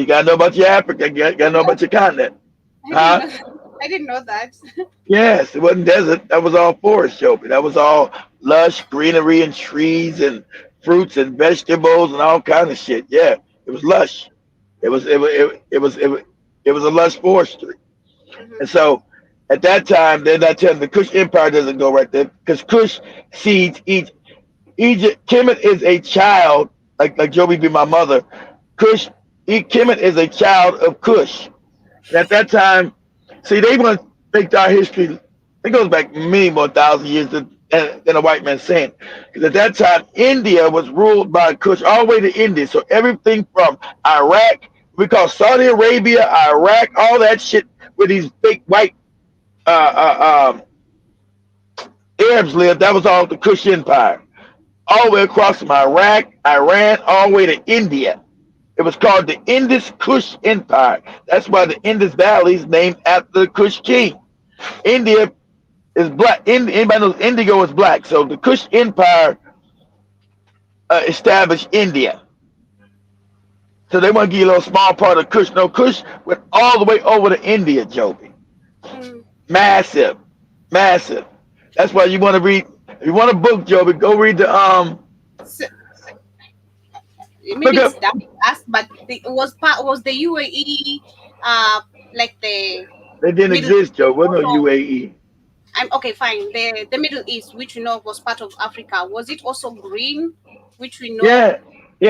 gotta know about your Africa. You gotta know about your continent. Huh? I didn't know that. Yes, it wasn't desert. That was all forest, Joby. That was all lush greenery and trees and fruits and vegetables and all kind of shit. Yeah, it was lush. It was a lush forestry. And so at that time, they're not telling the Kush Empire doesn't go right there because Kush seeds Egypt. Kemet is a child, like Joby be my mother. Kemet is a child of Kush. And at that time, see, they want to make our history. It goes back many more thousand years than a white man saying. Because at that time, India was ruled by Kush all the way to India. So everything from Iraq, we call Saudi Arabia, Iraq, all that shit where these fake white Arabs lived, that was all the Kush Empire. All the way across from Iraq, Iran, all the way to India. It was called the Indus Kush Empire. That's why the Indus Valley is named after the Kush king. India is black. Anybody knows indigo is black. So the Kush Empire established India. So they want to give you a little small part of Kush. No, Kush went all the way over to India, Joby. Massive. Massive. That's why you want to read. If you want a book, Joby, go read the maybe it's that asked, but was the UAE like the they didn't exist, Joe. What no UAE? I'm okay, fine. The Middle East, which we know was part of Africa, was it also green? Which we know. Yeah.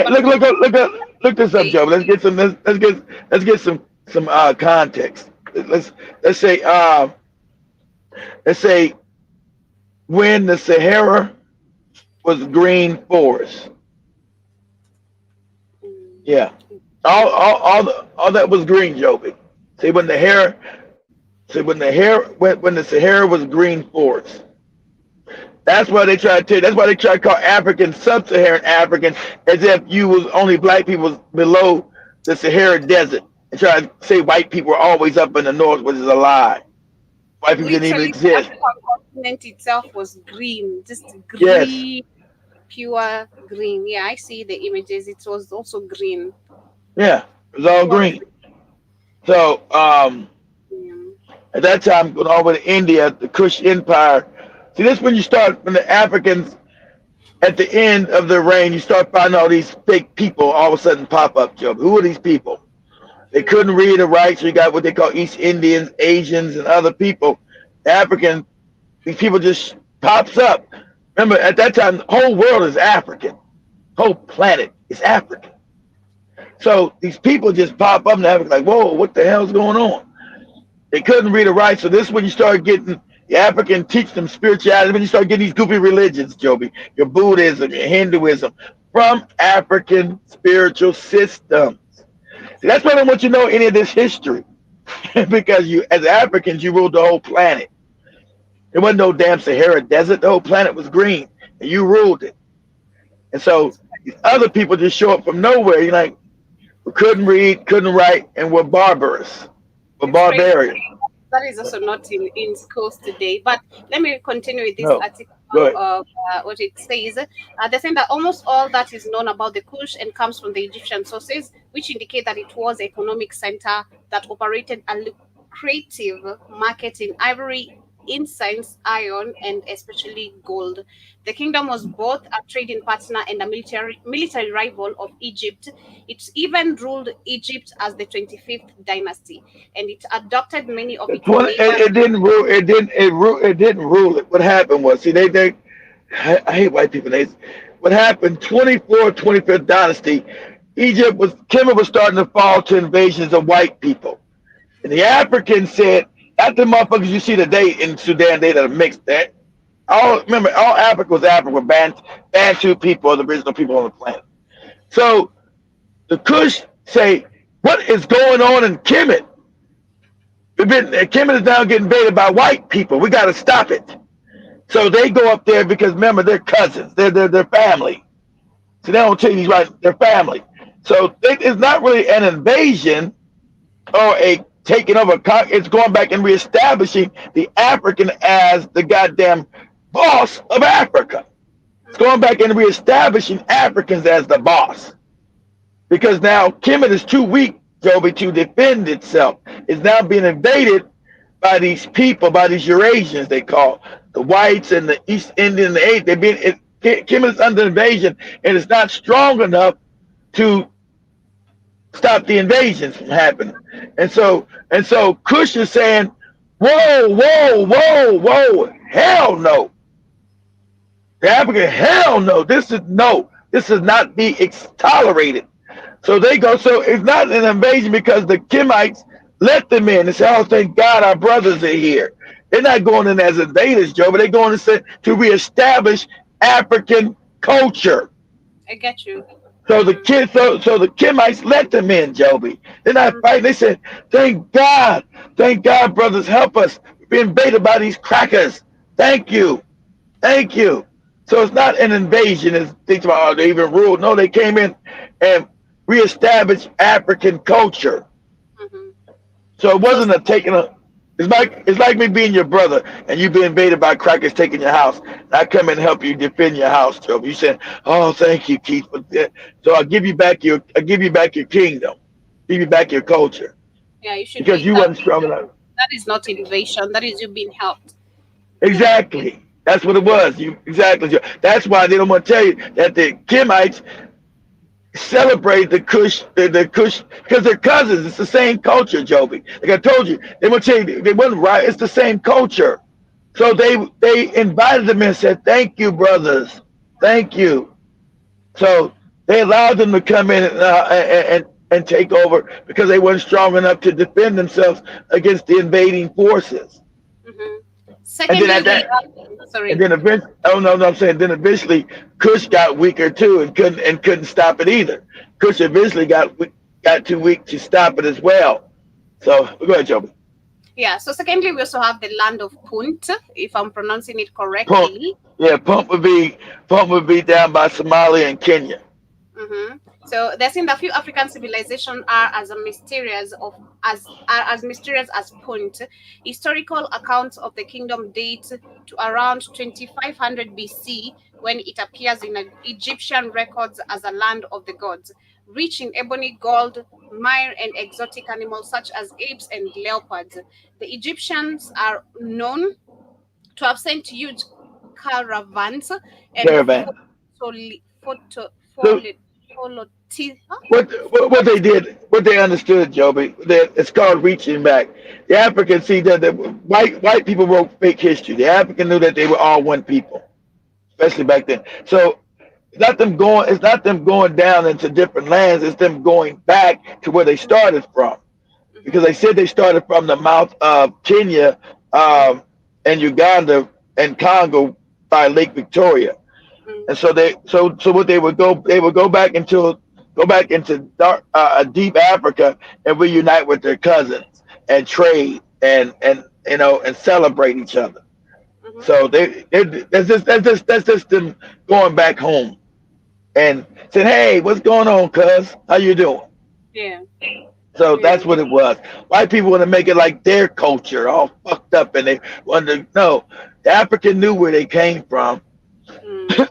Look this up, Joe. Let's get some context. Let's say when the Sahara was green forest. Yeah, all that was green, Joby. See when the Sahara was green forest. That's why they try to tell you, that's why they try to call African sub-Saharan African as if you was only black people below the Sahara Desert and try to say white people were always up in the north, which is a lie. White people didn't even exist. The continent itself was green, just green. Yes. Pure green. Yeah, I see the images. It was also green. Yeah, it was all green. So at that time, going all the way to India, the Kush Empire. See, this when you start when the Africans at the end of their reign, you start finding all these fake people all of a sudden pop up, Joe. Who are these people? They couldn't read or write, so you got what they call East Indians, Asians, and other people. These people just pops up. Remember, at that time, the whole world is African. Whole planet is African. So these people just pop up and they're like, whoa, what the hell's going on? They couldn't read or write. So this is when you start getting the African, teach them spirituality. When you start getting these goofy religions, Joby, your Buddhism, your Hinduism, from African spiritual systems. See, that's why I don't want you to know any of this history. Because you, as Africans, you ruled the whole planet. There wasn't no damn Sahara Desert. The whole planet was green, and you ruled it. And so these other people just show up from nowhere. You're like, we couldn't read, couldn't write, and we're barbarous. We're barbarians. That is also not in schools today. But let me continue with this article of what it says. They're saying that almost all that is known about the Kush and comes from the Egyptian sources, which indicate that it was an economic center that operated a lucrative market in ivory, incense, iron, and especially gold. The kingdom was both a trading partner and a military rival of Egypt. It even ruled Egypt as the 25th dynasty, and it adopted many of its. It didn't rule. It didn't rule it. What happened was, see, I hate white people. What happened? 25th dynasty. Kemet was starting to fall to invasions of white people, and the Africans said. Not the motherfuckers you see today in Sudan, they that are mixed. Remember, all Africa was Africa. Bantu people are the original people on the planet. So the Kush say, what is going on in Kemet? Kemet is now getting invaded by white people. We got to stop it. So they go up there because remember they're cousins. They're family. So they don't tell you right. They're family. So it's not really an invasion or a taking over. It's going back and reestablishing the African as the goddamn boss of Africa. It's going back and reestablishing Africans as the boss. Because now Kemet is too weak, Joby, to defend itself. It's now being invaded by these people, by these Eurasians they call the whites and the East Indian. Kemet is under invasion, and it's not strong enough to stop the invasions from happening. And so Kush is saying, whoa, whoa, whoa, whoa, hell no. The African, hell no. This is not be tolerated. So they go, so it's not an invasion because the Kemites let them in and say, oh, thank God our brothers are here. They're not going in as invaders, Joe, but they're going to reestablish African culture. I get you. So the Kemites let them in, Joby. They're not fighting. They said, thank God, brothers, help us. We're being invaded by these crackers. Thank you. So it's not an invasion as things about, oh, they even ruled. No, they came in and reestablished African culture. Mm-hmm. So it wasn't a taking a. It's like me being your brother and you being invaded by crackers taking your house. And I come and help you defend your house, Joe. You said, "Oh, thank you, Keith." So I'll give you back your kingdom, give you back your culture. Yeah, you should. Because you wasn't strong enough. That is not invasion. That is you being helped. Exactly. That's what it was. Exactly. That's why they don't want to tell you that the Kemites celebrate the Kush because they're cousins. It's the same culture, Joby. Like I told you, they won't tell you they wasn't right. It's the same culture. So they invited them and said, "Thank you, brothers. Thank you." So they allowed them to come in and take over because they weren't strong enough to defend themselves against the invading forces. Mm-hmm. Secondly, then eventually Kush got weaker too and couldn't stop it either. Kush eventually got too weak to stop it as well. So go ahead, Joby. Yeah. So secondly, we also have the land of Punt, if I'm pronouncing it correctly. Punt would be down by Somalia and Kenya. Mm-hmm. So they're saying that few African civilizations are as mysterious as Punt. Historical accounts of the kingdom date to around 2500 BC, when it appears in Egyptian records as a land of the gods, rich in ebony, gold, myrrh, and exotic animals such as apes and leopards. The Egyptians are known to have sent huge caravans and what they did, what they understood, Joby, it's called reaching back. The Africans see that the white people wrote fake history. The African knew that they were all one people, especially back then. So it's not them going down into different lands. It's them going back to where they started from, because they said they started from the mouth of Kenya and Uganda and Congo by Lake Victoria. And so what they would go back into dark, deep Africa and reunite with their cousins and trade and celebrate each other. Mm-hmm. So that's just them going back home and saying, "Hey, what's going on, cuz? How you doing?" Yeah. So that's what it was. White people want to make it like their culture, all fucked up, and they want to know. The African knew where they came from.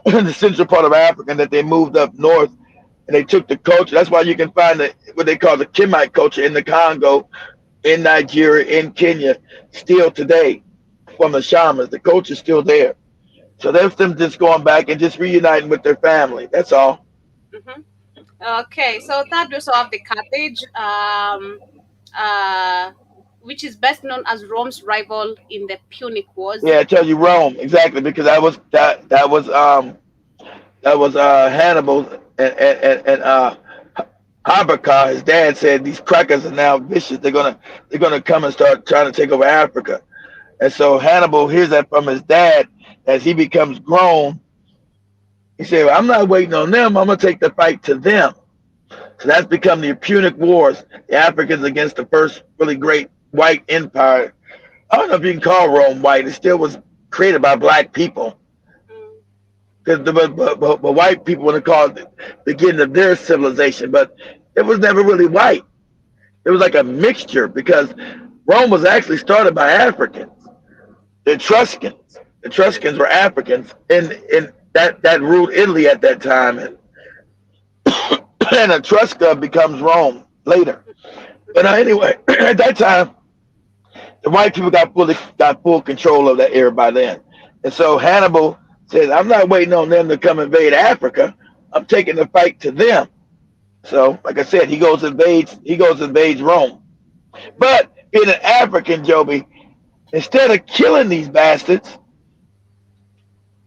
The central part of Africa, and that they moved up north and they took the culture. That's why you can find what they call the Kemite culture in the Congo, in Nigeria, in Kenya, still today from the shamans. The culture's still there. So that's them just going back and just reuniting with their family. That's all. Mm-hmm. Okay, so third we also have the Carthage, which is best known as Rome's rival in the Punic Wars. Yeah, I tell you Rome, exactly, because that was Hannibal and Habakkuk, his dad, said these crackers are now vicious. They're gonna come and start trying to take over Africa. And so Hannibal hears that from his dad as he becomes grown. He said, well, I'm not waiting on them. I'm gonna take the fight to them. So that's become the Punic Wars, the Africans against the first really great white empire. I don't know if you can call Rome white. It still was created by black people. Because but white people want to call it the beginning of their civilization, but it was never really white. It was like a mixture because Rome was actually started by Africans. The Etruscans. The Etruscans were Africans in that ruled Italy at that time, and Etrusca becomes Rome later. But anyway, at that time, the white people got full control of that area by then, and so Hannibal says, "I'm not waiting on them to come invade Africa. I'm taking the fight to them." So, like I said, he goes invades Rome. But being an African, Joby, instead of killing these bastards,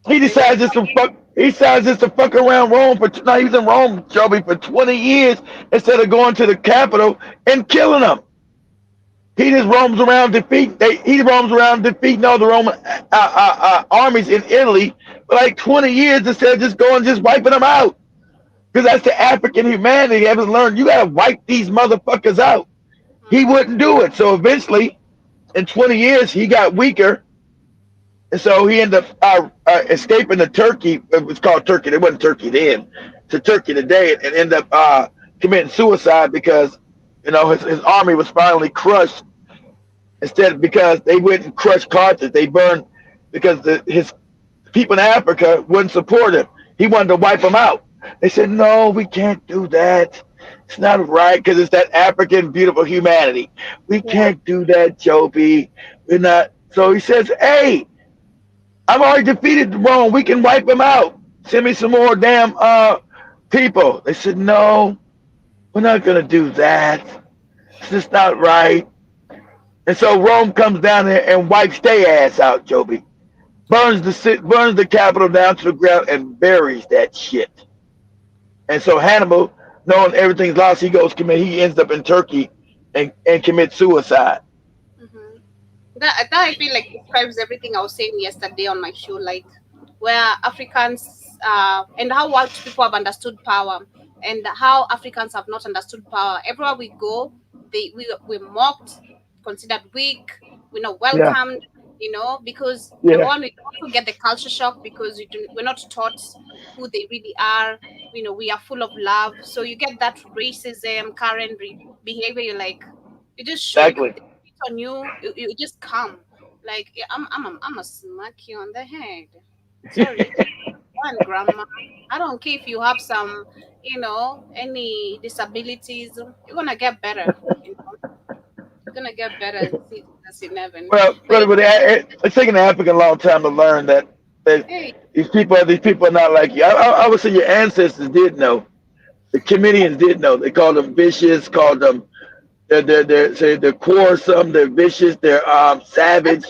he decides just to fuck. He decides just to fuck around Rome for. No, he's in Rome, Joby, for 20 years instead of going to the capital and killing them. He just roams around He roams around defeating all the Roman armies in Italy for like 20 years instead of just going just wiping them out. Because that's the African humanity. Haven't learned. You gotta wipe these motherfuckers out. He wouldn't do it. So eventually, in 20 years, he got weaker. And so he ended up escaping to Turkey. It was called Turkey. It wasn't Turkey then. To Turkey today, and ended up committing suicide because, his army was finally crushed. Because they went and crushed Carthage. They burned because his people in Africa wouldn't support him. He wanted to wipe them out. They said, no, we can't do that. It's not right because it's that African beautiful humanity. We can't do that, Joby. We're not. So he says, hey, I've already defeated Rome. We can wipe them out. Send me some more damn people. They said, no, we're not going to do that. It's just not right. And so Rome comes down there and wipes their ass out, Joby. Burns the capital down to the ground and buries that shit. And so Hannibal, knowing everything's lost, he ends up in Turkey and commits suicide. That I feel like describes everything I was saying yesterday on my show, like where Africans and how white people have understood power and how Africans have not understood power. Everywhere we go, we're mocked, considered weak, we're not welcomed, because number one, we also get the culture shock because we're not taught who they really are. We are full of love. So you get that racism, current behavior. You're like, you just shock. Exactly. On you just come. Like, I'm a smack you on the head. Sorry. One grandma. I don't care if you have some, any disabilities. You're gonna get better. You're gonna get better. That's in heaven. Well, it's taken an African a long time to learn that these people are not like you. I would say your ancestors did know. The Comedians did know. They called them vicious. Called them they're quarrelsome. They're vicious. They're savage.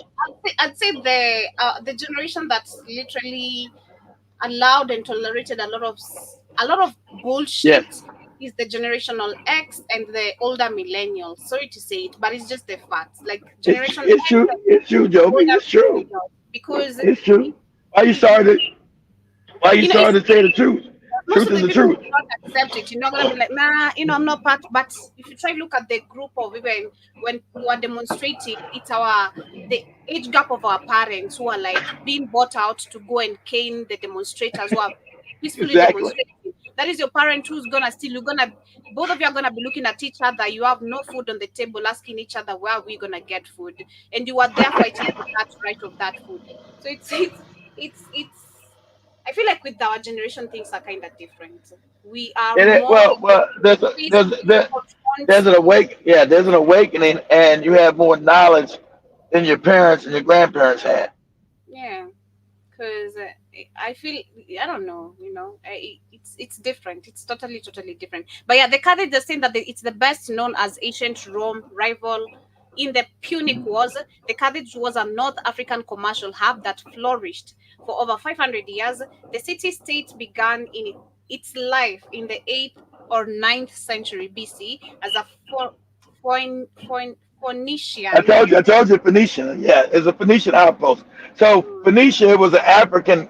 I'd say the generation that's literally allowed and tolerated a lot of bullshit is the generational X and the older millennials. Sorry to say it, but it's just the facts. Like generation it's X. True. It's true, Joby. It's true. Because it's true. Why you sorry to say the truth? Truth is the truth. Not accept it. You're not gonna be like, nah, I'm not part. But if you try to look at the group of women when we are demonstrating, it's the age gap of our parents who are like being bought out to go and cane the demonstrators who are peacefully demonstrating. That is your parent who's gonna steal. Both of you are gonna be looking at each other. You have no food on the table, asking each other where are we gonna get food, and you are there fighting for that right of that food. So it's. I feel like with our generation, things are kind of different. We are there's an awakening, and you have more knowledge than your parents and your grandparents had. Yeah, because I feel I don't know, it's different. It's totally different. But yeah, the Carthage is saying that it's the best known as ancient Rome rival. In the Punic Wars, the Carthage was a North African commercial hub that flourished for over 500 years. The city-state began in its life in the 8th or 9th century BC as a Phoenician. I told you Phoenician. Yeah, it's a Phoenician outpost. So Phoenicia was an African,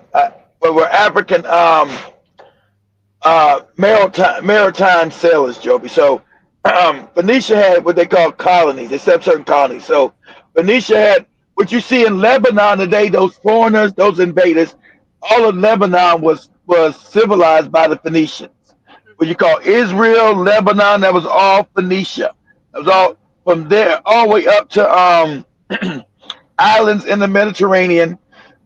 maritime sailors, Joby. So Phoenicia had what they call colonies. They set up certain colonies. So Phoenicia had what you see in Lebanon today. Those foreigners, those invaders, all of Lebanon was civilized by the Phoenicians. What you call Israel, Lebanon, that was all Phoenicia. That was all from there all the way up to islands in the Mediterranean,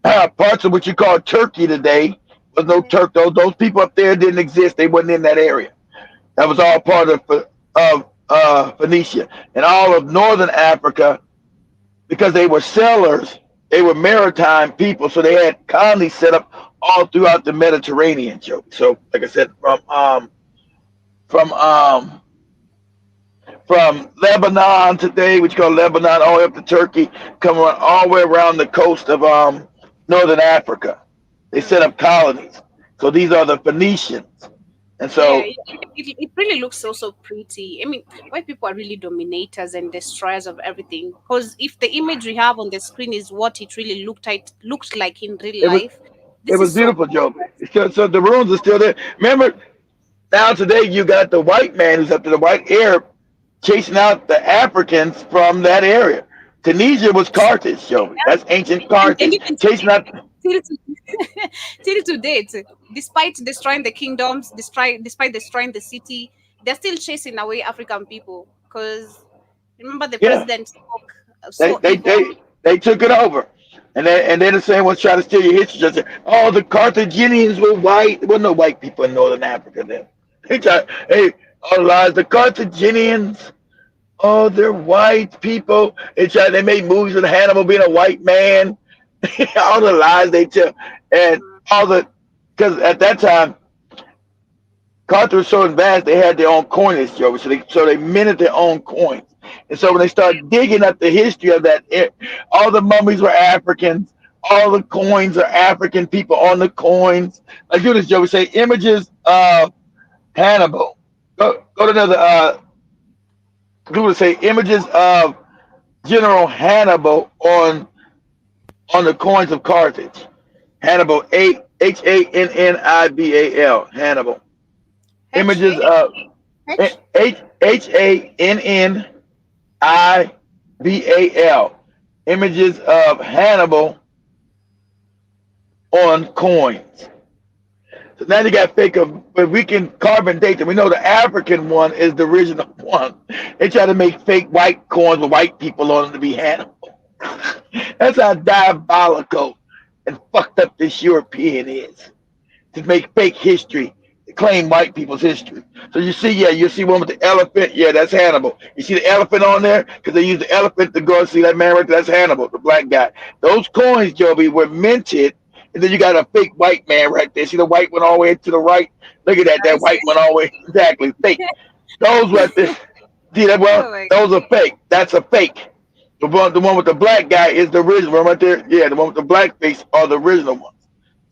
parts of what you call Turkey today. Was no Turk. Those people up there didn't exist. They wasn't in that area. That was all part of Phoenicia and all of northern Africa because they were settlers. They were maritime people, so they had colonies set up all throughout the Mediterranean. So, like I said, from from Lebanon today, which you call Lebanon, all the way up to Turkey, coming all the way around the coast of northern Africa. They set up colonies. So these are the Phoenicians. And so it really looks so pretty. I mean, white people are really dominators and destroyers of everything. Because if the image we have on the screen is what it really looked like in real life, it was is so beautiful, Joe. So the ruins are still there. Remember, now today you got the white man who's up to the white Arab chasing out the Africans from that area. Tunisia was Carthage, Joe. That's ancient Carthage. Chasing out. Till to date, despite destroying the kingdoms, despite destroying the city, they're still chasing away African people. Because remember, the president spoke so they took it over, and they're the same ones trying to steal your history. Just say, oh, the Carthaginians were white. There were no white people in northern Africa then. They try, hey, all lies. The Carthaginians, oh, they're white people. They made movies with Hannibal being a white man. All the lies they tell, and because at that time Carthage was so advanced they had their own coinage, Joe. So they minted their own coins, and so when they started digging up the history of that, all the mummies were Africans, all the coins are African people on the coins. Like do this, Joe. We say images of Hannibal. Go to another. Do say images of General Hannibal on the coins of Carthage. Hannibal, Hannibal. Hannibal. Images of Hannibal. Images of Hannibal on coins. So now you got fake but we can carbon date them. We know the African one is the original one. They try to make fake white coins with white people on them to be Hannibal. That's how diabolical and fucked up this European is. To make fake history, to claim white people's history. So you see one with the elephant. Yeah, that's Hannibal. You see the elephant on there? Because they use the elephant to go and see that man right there. That's Hannibal, the black guy. Those coins, Joby, were minted. And then you got a fake white man right there. See the white one all the way to the right? Look at that white one all the way. Exactly, fake. Those right there. See that? Well, those are fake. That's a fake. The one with the black guy is the original one right there. Yeah, the one with the black face are the original ones.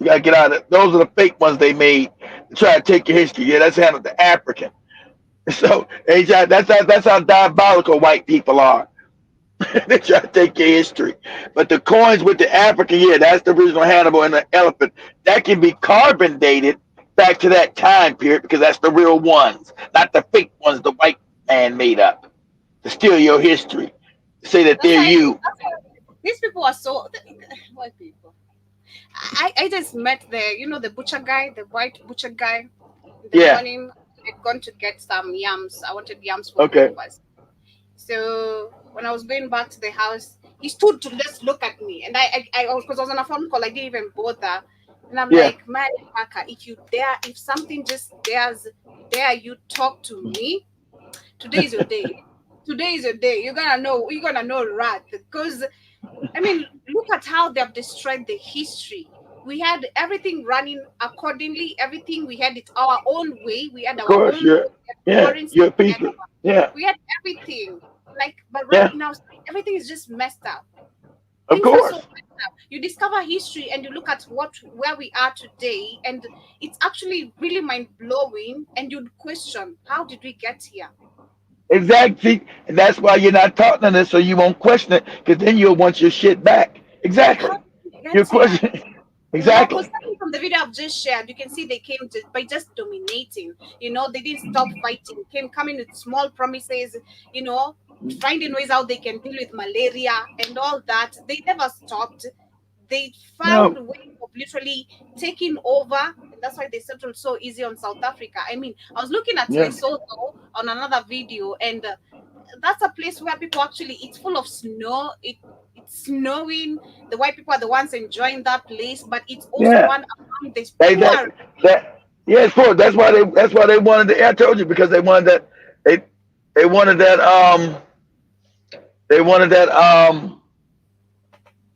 You gotta get out of it. Those are the fake ones they made to try to take your history. Yeah, that's how the African. So that's how diabolical white people are. They try to take your history. But the coins with the African, yeah, that's the original Hannibal and the elephant. That can be carbon dated back to that time period because that's the real ones, not the fake ones the white man made up to steal your history. Say that they're you. These people are so white people. I just met the butcher guy, the white butcher guy. In the morning, I'd gone to get some yams. I wanted yams for breakfast. So when I was going back to the house, he stood to just look at me, and I because I was on a phone call, I didn't even bother. And I'm like, man, Parker, if something just dare you talk to me, today is your day. Today is your day. You're gonna know wrath. Because I mean, look at how they have destroyed the history. We had everything running accordingly. Everything we had it our own way. We had our own currency. We had everything. But right now everything is just messed up. Of course. So you discover history and you look at where we are today, and it's actually really mind blowing. And you'd question, how did we get here? Exactly, and that's why you're not taught on this, so you won't question it, because then you'll want your shit back. Exactly. Your question. Exactly. Because from the video I've just shared, you can see they came by just dominating. They didn't stop fighting. Coming with small promises. Finding ways how they can deal with malaria and all that. They never stopped. They found No. ways of literally taking over, and that's why they settled so easy on South Africa. I mean, I was looking at Yeah. Lesotho on another video, and that's a place where people actually, it's full of snow. It's snowing. The white people are the ones enjoying that place, but it's also Yeah. one among the They poor. that yeah, it's for that's why they wanted the I told you because they they wanted that they wanted that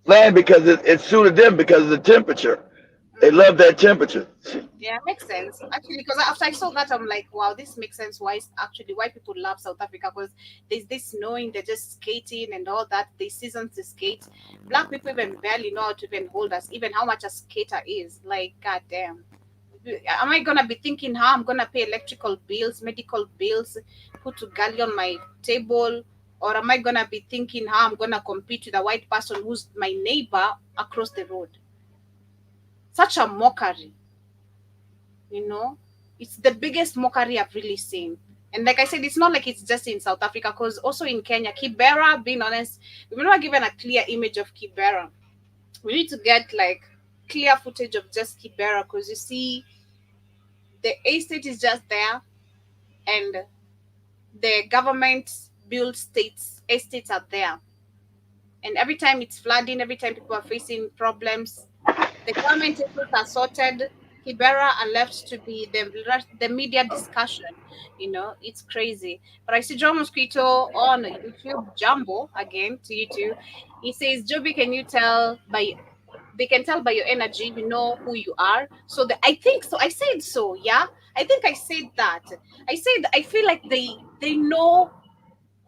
land because it suited them because of the temperature. They love that temperature. Yeah, makes sense actually. Because after I saw that, I'm like, wow, this makes sense. Why people love South Africa? Because there's this snowing, they're just skating and all that. They seasons to skate. Black people even barely know how to even hold us, even how much a skater is. Like, goddamn. Am I gonna be thinking how I'm gonna pay electrical bills, medical bills, put to galley on my table, or am I gonna be thinking how I'm gonna compete with a white person who's my neighbor across the road? Such a mockery, you know. It's the biggest mockery I've really seen. And like I said, it's not like it's just in South Africa, because also in Kenya, Kibera, being honest, we've never given a clear image of Kibera. We need to get like clear footage of just Kibera, because you see, the estate is just there, and the government built estates are there. And every time it's flooding, every time people are facing problems, the government estates are sorted. Kibera are left to be the media discussion. It's crazy. But I see John Mosquito on YouTube, Jumbo, again to YouTube. He says, Joby, can you tell by they can tell by your energy, you know who you are. So I think so. I said so, yeah. I think I said that. I said I feel like they know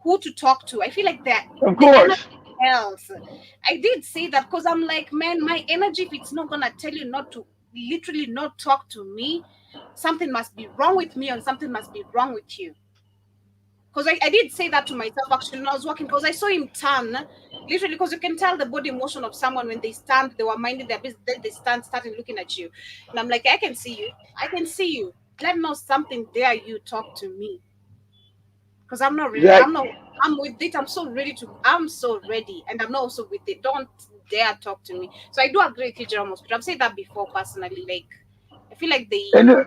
who to talk to. I feel like Of the energy course. else. I did say that because I'm like, man, my energy, if it's not gonna tell you not to literally not talk to me, something must be wrong with me, and something must be wrong with you. Because I did say that to myself actually when I was walking, because I saw him turn literally, because you can tell the body motion of someone when they stand, they were minding their business, then they stand, starting looking at you. And I'm like, I can see you. I can see you. Let know something dare you talk to me. Because I'm not ready. Exactly. I'm with it. I'm so ready. And I'm not also with it. Don't dare talk to me. So I do agree with you, Jerome. I've said that before personally. Like, I feel like They do,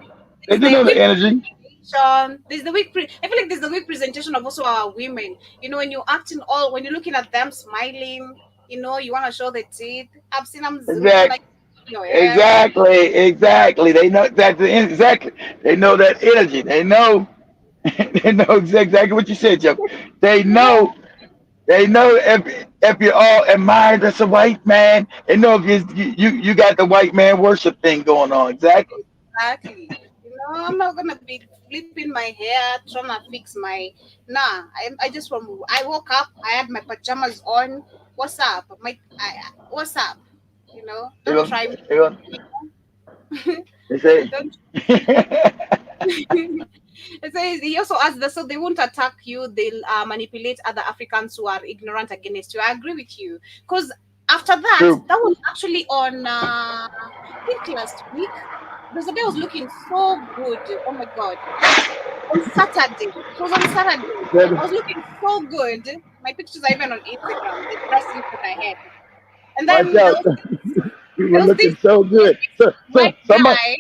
they there's do the know the weak energy. presentation. I feel like there's the weak presentation of also our women. When you're acting when you're looking at them smiling, you want to show the teeth. I've seen them Exactly. your hair. Exactly. They know exactly. They know that energy. They know. They know exactly what you said, Joe. They know. They know if you're all admired as a white man. They know if you got the white man worship thing going on. Exactly. Exactly. I'm not gonna be flipping my hair, trying to fix my. Nah, I just want. I woke up. I had my pajamas on. What's up? What's up? They Don't go. try me. They go. They say. Don't. So he also asked that so they won't attack you. They'll manipulate other Africans who are ignorant against you. I agree with you. Because after that, True. that was actually on I think last week. The day was looking so good. Oh my god. On Saturday. It was on Saturday. I was looking so good. My pictures are even on Instagram. The dressing that I had. And Watch then out. You were there was this looking so good. So white guy.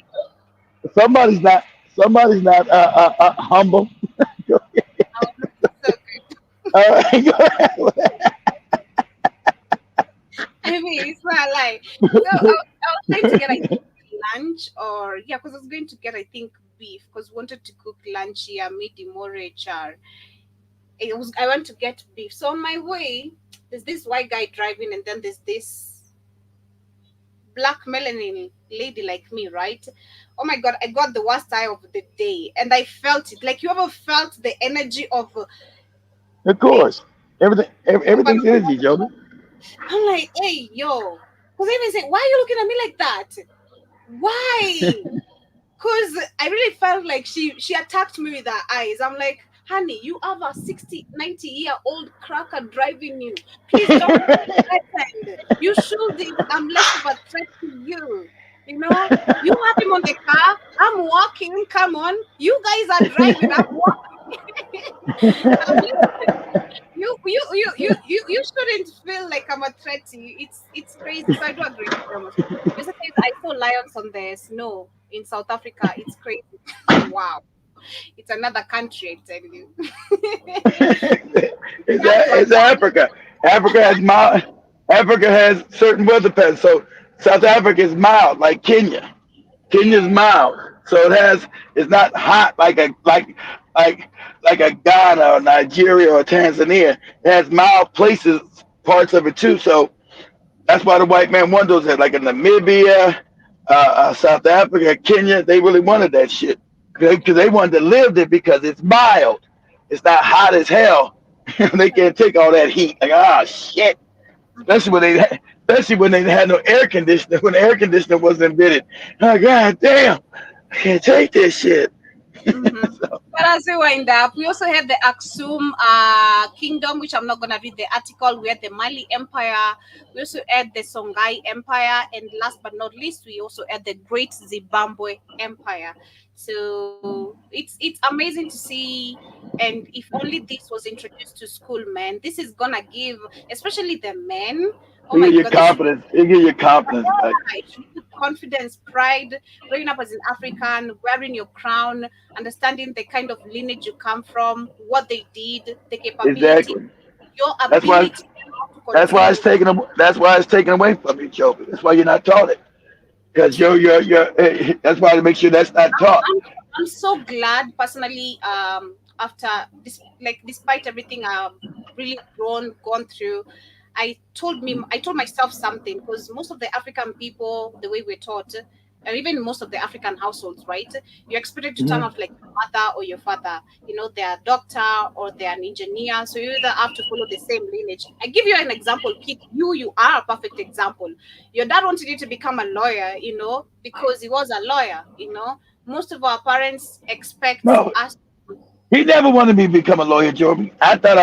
somebody's not humble. I was looking so good. All right, go ahead. I mean, it's not like so. I was trying to get, I think, lunch, or yeah, because I was going to get, I think, beef, because wanted to cook lunch here, made more char. I want to get beef. So on my way, there's this white guy driving, and then there's this black melanin lady like me, right? Oh my god, I got the worst eye of the day, and I felt it. Like, you ever felt the energy of Of hey, course. Everything's energy, Jody. I'm like, hey, yo. Because I even say, why are you looking at me like that? Why? Because I really felt like she attacked me with her eyes. I'm like, honey, you have a 60, 90-year-old cracker driving you. Please don't threaten. You shouldn't. I'm less of a threat to you. You know, you have him on the car. I'm walking. Come on, you guys are driving. I'm walking. I'm you shouldn't feel like I'm a threat to you. It's crazy. So I do agree with you. You said I saw lions on the snow in South Africa. It's crazy. Wow. It's another country, I tell you. It's Africa. Africa has mild. Africa has certain weather patterns. So South Africa is mild, like Kenya. Kenya's Yeah. mild, so it's not hot like like a Ghana or Nigeria or Tanzania. It has mild places, parts of it too. So that's why the white man wanted those. Like in Namibia, South Africa, Kenya, they really wanted that shit because they wanted to live there because it's mild. It's not hot as hell. They can't take all that heat. Like shit. Especially when they had no air conditioner. When the air conditioner wasn't invented. Oh god damn! I can't take this shit. Mm-hmm. So, But as we wind up, we also have the Aksum Kingdom, which I'm not going to read the article. We had the Mali Empire. We also had the Songhai Empire. And last but not least, we also had the Great Zimbabwe Empire. So it's amazing to see. And if only this was introduced to school, man, this is going to give, especially the men, oh you my get your God, this should confidence. You get your confidence back. it should give confidence, pride, growing up as an African, wearing your crown, understanding the kind of lineage you come from, what they did, the capability, Exactly. your That's why. ability to That's why it's continue. taken. That's why it's taken away from you, Joby. That's why you're not taught it. Because you're. That's why to make sure that's not taught. I'm, I'm so glad personally, after this, like despite everything I've really gone through, I told myself something, because most of the African people, the way we're taught, or even most of the African households, right? You're expected to turn Mhm. out like your mother or your father. You know, they're a doctor or they're an engineer. So you either have to follow the same lineage. I give you an example, Kid. You are a perfect example. Your dad wanted you to become a lawyer, because he was a lawyer. Most of our parents expect No, us. he never wanted me to become a lawyer, Joby. I thought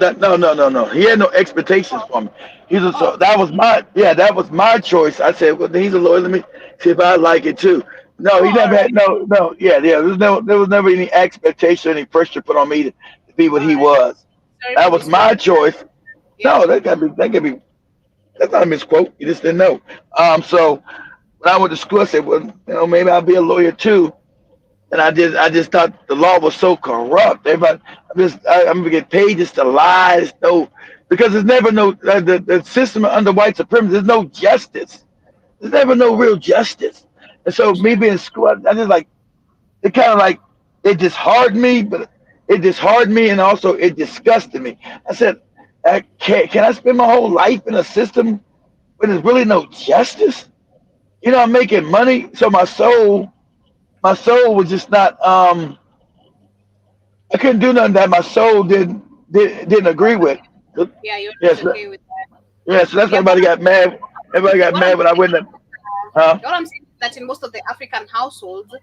that no. He had no expectations for me. Oh, That was my choice. I said, well, he's a lawyer. Let me see if I like it too. No, oh, he all never had right, yeah. There was never any expectation, any pressure put on me to be what all he right. was. Sorry That for was my misquoting. choice. Yeah. No, that can be that's not a misquote. You just didn't know. So when I went to school, I said, well, maybe I'll be a lawyer too. And I just thought the law was so corrupt. Everybody, I'm gonna get paid just to lie. Because there's never no the system under white supremacy. There's no justice. There's never no real justice. And so me being in school, I just like it. Kind of like it disheartened me, but it disheartened me, and also it disgusted me. I said, can I spend my whole life in a system where there's really no justice? I'm making money, so my soul was just not. I couldn't do nothing that my soul didn't agree with. Yeah, you're Yes, not okay with that. so that's why Yeah, but everybody got mad. Everybody got what I'm mad when I saying went in. Huh? what I'm saying is that in most of the African households,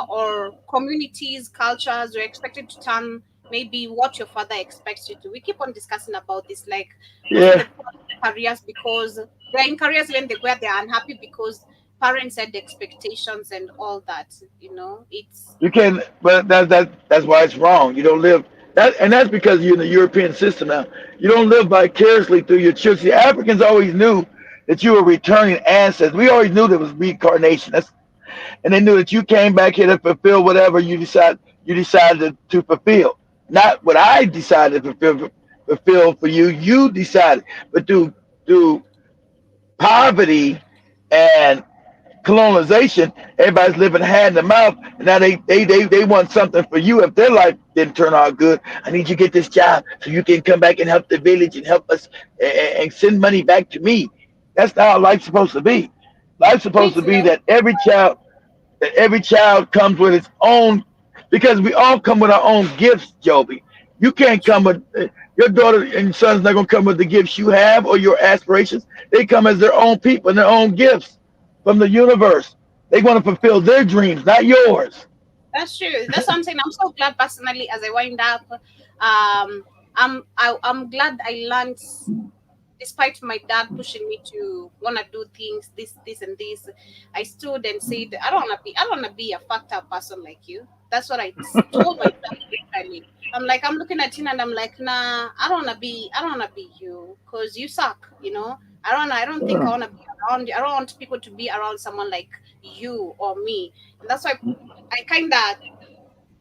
or communities, cultures, you're expected to turn maybe what your father expects you to. We keep on discussing about this. Like most of the Yeah, people in careers, because they're in careers where they're unhappy because parents had expectations and all that. It's you can, but that's why it's wrong. You don't live and that's because you're in the European system now. You don't live vicariously through your children. The Africans always knew that you were returning ancestors. We always knew there was reincarnation. And they knew that you came back here to fulfill whatever you decided to fulfill. Not what I decided to fulfill for you. You decided, but through poverty and colonization, everybody's living hand to mouth. And now they want something for you. If their life didn't turn out good, I need you to get this job so you can come back and help the village and help us and send money back to me. That's not how life's supposed to be. Life's supposed to it's be not. that every child comes with its own, because we all come with our own gifts, Joby. You can't come with your daughter and son's not gonna come with the gifts you have or your aspirations. They come as their own people and their own gifts from the universe. They want to fulfill their dreams, not yours. That's true. That's what I'm saying. I'm so glad personally, as I wind up. I'm glad I learned despite my dad pushing me to wanna do things, this, and this, I stood and said, I don't wanna be a fucked up person like you. That's what I told myself literally. I'm like, I'm looking at you and I'm like, nah, I don't wanna be you, cause you suck, you know. I don't think I wanna be around you. I don't want people to be around someone like you or me. And that's why I kinda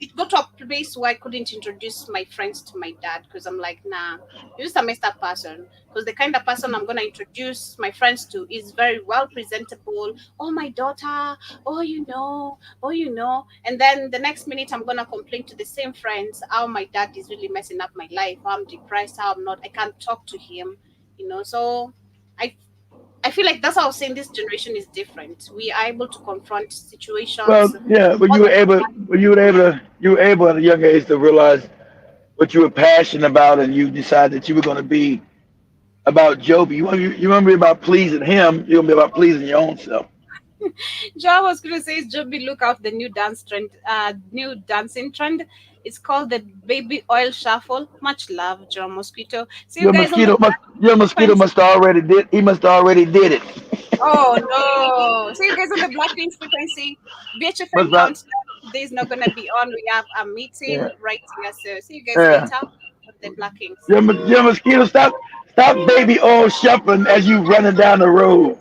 it got to a place where I couldn't introduce my friends to my dad because I'm like, nah, you're just a messed up person. Because the kind of person I'm gonna introduce my friends to is very well presentable. Oh, my daughter. Oh, you know. And then the next minute I'm gonna complain to the same friends how my dad is really messing up my life. How I'm depressed. How I'm not. I can't talk to him. You know. So I I feel like that's how I was saying this generation is different. We are able to confront Well, situations yeah, but more than you were able at a young age to realize what you were passionate about, and you decided that you were going to be about Joby. You want to be about pleasing him. You're going to be about pleasing your own self. Joe was going to say, Joby, look out the new dance trend, new dancing trend. It's called the baby oil shuffle. Much love, Joe Mosquito. See you guys on the black Your mosquito frequency. must already did. He must already did it. Oh no! See you guys on the black frequency. Must BHFM not. countdown today is not gonna be on. We have a meeting Yeah, right here. So see you guys yeah. later on the black kings. Your mosquito, stop baby oil shuffling as you running down the road.